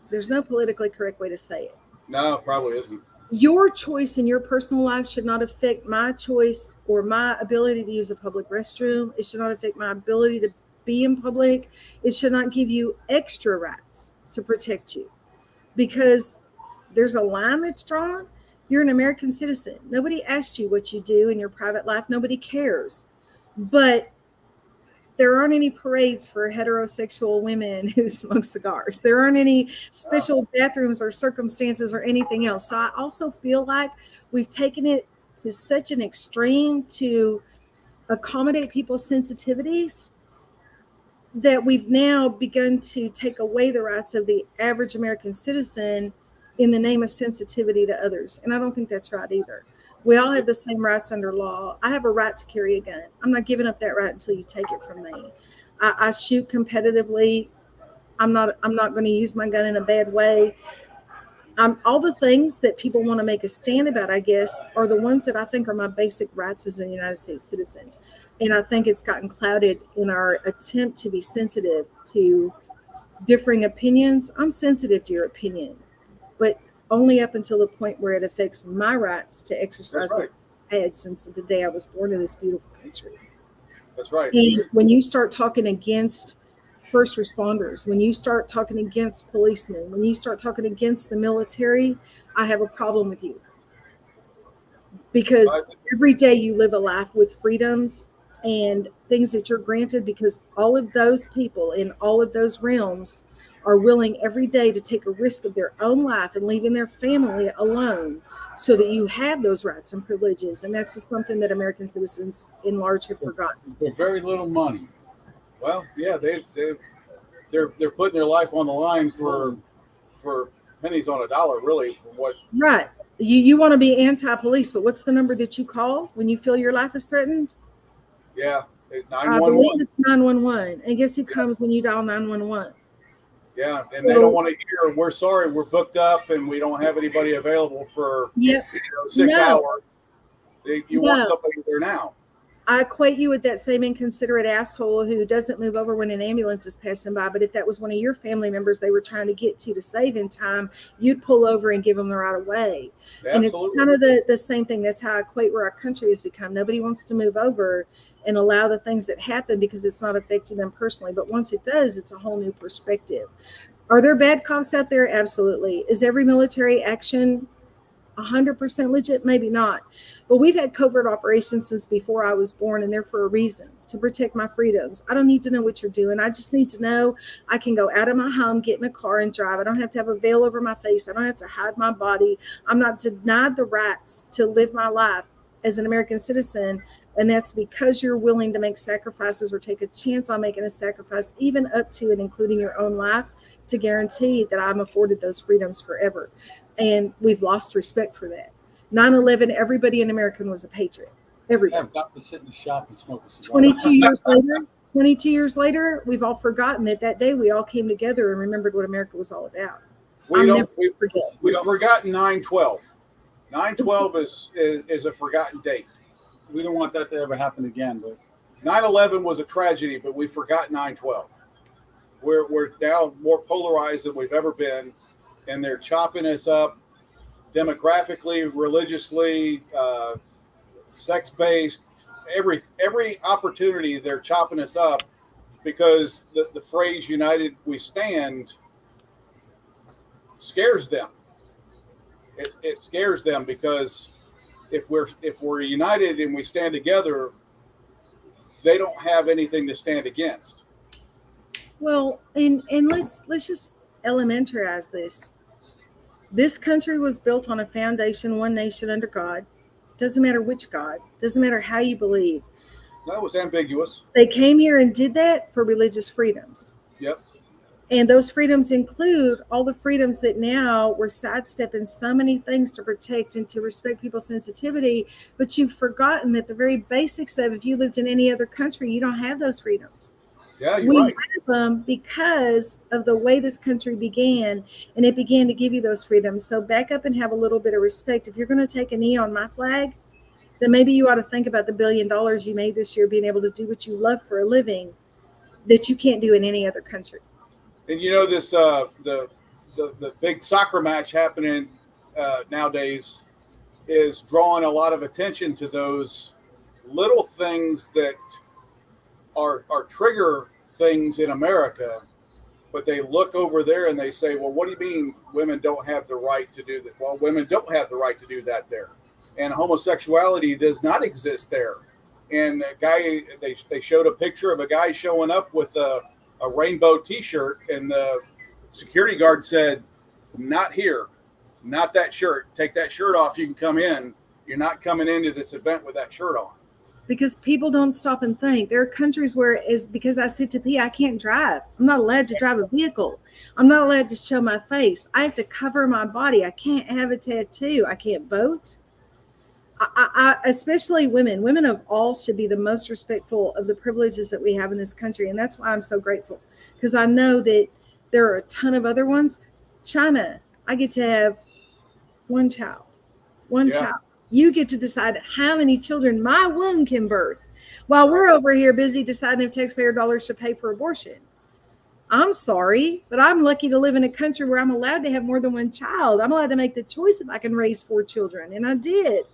There's no politically correct way to say it. No, probably isn't. Your choice in your personal life should not affect my choice or my ability to use a public restroom. It should not affect my ability to be in public. It should not give you extra rights to protect you, because there's a line that's drawn. You're an American citizen. Nobody asked you what you do in your private life. Nobody cares. But there aren't any parades for heterosexual women who smoke cigars. There aren't any special bathrooms or circumstances or anything else. So I also feel like we've taken it to such an extreme to accommodate people's sensitivities that we've now begun to take away the rights of the average American citizen in the name of sensitivity to others. And I don't think that's right either. We all have the same rights under law. I have a right to carry a gun. I'm not giving up that right until you take it from me. I shoot competitively. I'm not going to use my gun in a bad way. All the things that people want to make a stand about, I guess, are the ones that I think are my basic rights as a United States citizen. And I think it's gotten clouded in our attempt to be sensitive to differing opinions. I'm sensitive to your opinion, but only up until the point where it affects my rights to exercise That's right. I've had since the day I was born in this beautiful country. That's right. And when you start talking against first responders, when you start talking against policemen, when you start talking against the military, I have a problem with you. Because every day you live a life with freedoms and things that you're granted, because all of those people in all of those realms are willing every day to take a risk of their own life and leaving their family alone so that you have those rights and privileges. And that's just something that American citizens in large have forgotten. For very little money. Well, yeah, they're putting their life on the line for pennies on a dollar, really. For what? Right. You want to be anti-police, but what's the number that you call when you feel your life is threatened? Yeah, I believe it's 911. And guess who comes when you dial 911? Yeah, and they don't want to hear, we're sorry, we're booked up and we don't have anybody available for 6 hours. You want somebody there now. I equate you with that same inconsiderate asshole who doesn't move over when an ambulance is passing by. But if that was one of your family members they were trying to get to save in time, you'd pull over and give them the right of way. Absolutely. And it's kind of the same thing. That's how I equate where our country has become. Nobody wants to move over and allow the things that happen because it's not affecting them personally. But once it does, it's a whole new perspective. Are there bad cops out there? Absolutely. Is every military action 100% legit? Maybe not. But we've had covert operations since before I was born, and they're for a reason, to protect my freedoms. I don't need to know what you're doing. I just need to know I can go out of my home, get in a car and drive. I don't have to have a veil over my face. I don't have to hide my body. I'm not denied the rights to live my life as an American citizen. And that's because you're willing to make sacrifices or take a chance on making a sacrifice, even up to and including your own life, to guarantee that I'm afforded those freedoms forever. And we've lost respect for that. 9/11, everybody in America was a patriot. Everybody. I've got to sit in the shop and smoke a cigar. 22 years later, we've all forgotten that day we all came together and remembered what America was all about. We've forgotten 9/12. 9/12 is a forgotten date. We don't want that to ever happen again. But 9/11 was a tragedy, but we forgot 9/12. We're now more polarized than we've ever been, and they're chopping us up demographically, religiously, sex-based, every opportunity they're chopping us up because the phrase "United we stand" scares them. It scares them because if we're united and we stand together, they don't have anything to stand against. Well, and let's just elementarize this. This country was built on a foundation, one nation under God. Doesn't matter which God, doesn't matter how you believe. That was ambiguous. They came here and did that for religious freedoms. Yep. And those freedoms include all the freedoms that now we're sidestepping so many things to protect and to respect people's sensitivity. But you've forgotten that the very basics of, if you lived in any other country, you don't have those freedoms. Yeah, you're We right. have them because of the way this country began, and it began to give you those freedoms. So back up and have a little bit of respect. If you're going to take a knee on my flag, then maybe you ought to think about the $1 billion you made this year, being able to do what you love for a living that you can't do in any other country. And you know this the big soccer match happening nowadays is drawing a lot of attention to those little things that are trigger things in America, but they look over there and they say, well, what do you mean women don't have the right to do that? Well, women don't have the right to do that there. And homosexuality does not exist there. And a guy, they showed a picture of a guy showing up with a rainbow T-shirt, and the security guard said, "Not here, not that shirt. Take that shirt off. You can come in. You're not coming into this event with that shirt on." Because people don't stop and think. There are countries where is because I sit to pee, I can't drive. I'm not allowed to drive a vehicle. I'm not allowed to show my face. I have to cover my body. I can't have a tattoo. I can't vote. I especially women of all should be the most respectful of the privileges that we have in this country. And that's why I'm so grateful, because I know that there are a ton of other ones. China, I get to have one child. You get to decide how many children my womb can birth, while we're over here busy deciding if taxpayer dollars should pay for abortion. I'm sorry, but I'm lucky to live in a country where I'm allowed to have more than one child. I'm allowed to make the choice if I can raise 4 children, and I did.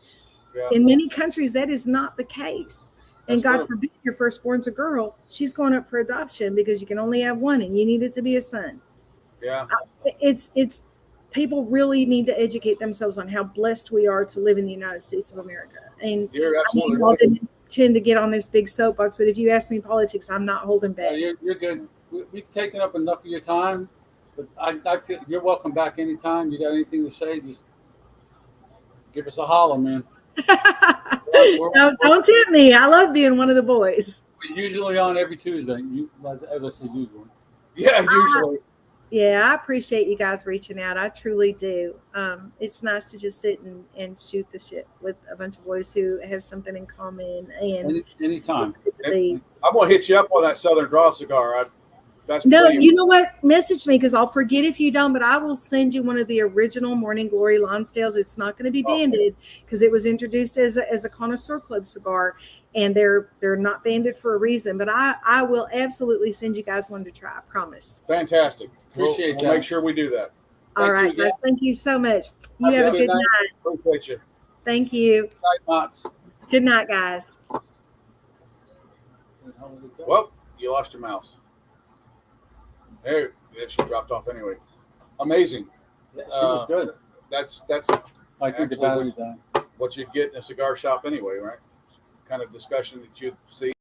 Yeah. In many countries, that is not the case. And That's God true. forbid your firstborn's a girl. She's going up for adoption because you can only have one, and you need it to be a son. Yeah. It's people really need to educate themselves on how blessed we are to live in the United States of America. And You're I absolutely know I right. didn't tend to get on this big soapbox, but if you ask me politics, I'm not holding back. You're good. We've taken up enough of your time, but I feel you're welcome back anytime. You got anything to say, just give us a holler, man. Don't tempt me. I love being one of the boys. We're usually on every Tuesday. As I said, usually. Yeah, usually. Yeah, I appreciate you guys reaching out. I truly do. It's nice to just sit and shoot the shit with a bunch of boys who have something in common. And Anytime. it's good to be. I'm gonna hit you up on that Southern Draw cigar. That's No, pretty- you know what? Message me, because I'll forget if you don't, but I will send you one of the original Morning Glory Lonsdales. It's not going to be banded because it was introduced as a connoisseur club cigar, and they're not banded for a reason. But I will absolutely send you guys one to try. I promise. Fantastic. Appreciate we'll that. make sure we do that. All right, you, guys. Thank you so much. You have a good night. Appreciate you. Thank you. Night, Mox. Good night, guys. Well, you lost your mouse. There, yeah, she dropped off anyway. Amazing. She was good. That's I think the Actually, battery died. what you'd get in a cigar shop anyway, right? Kind of discussion that you'd see.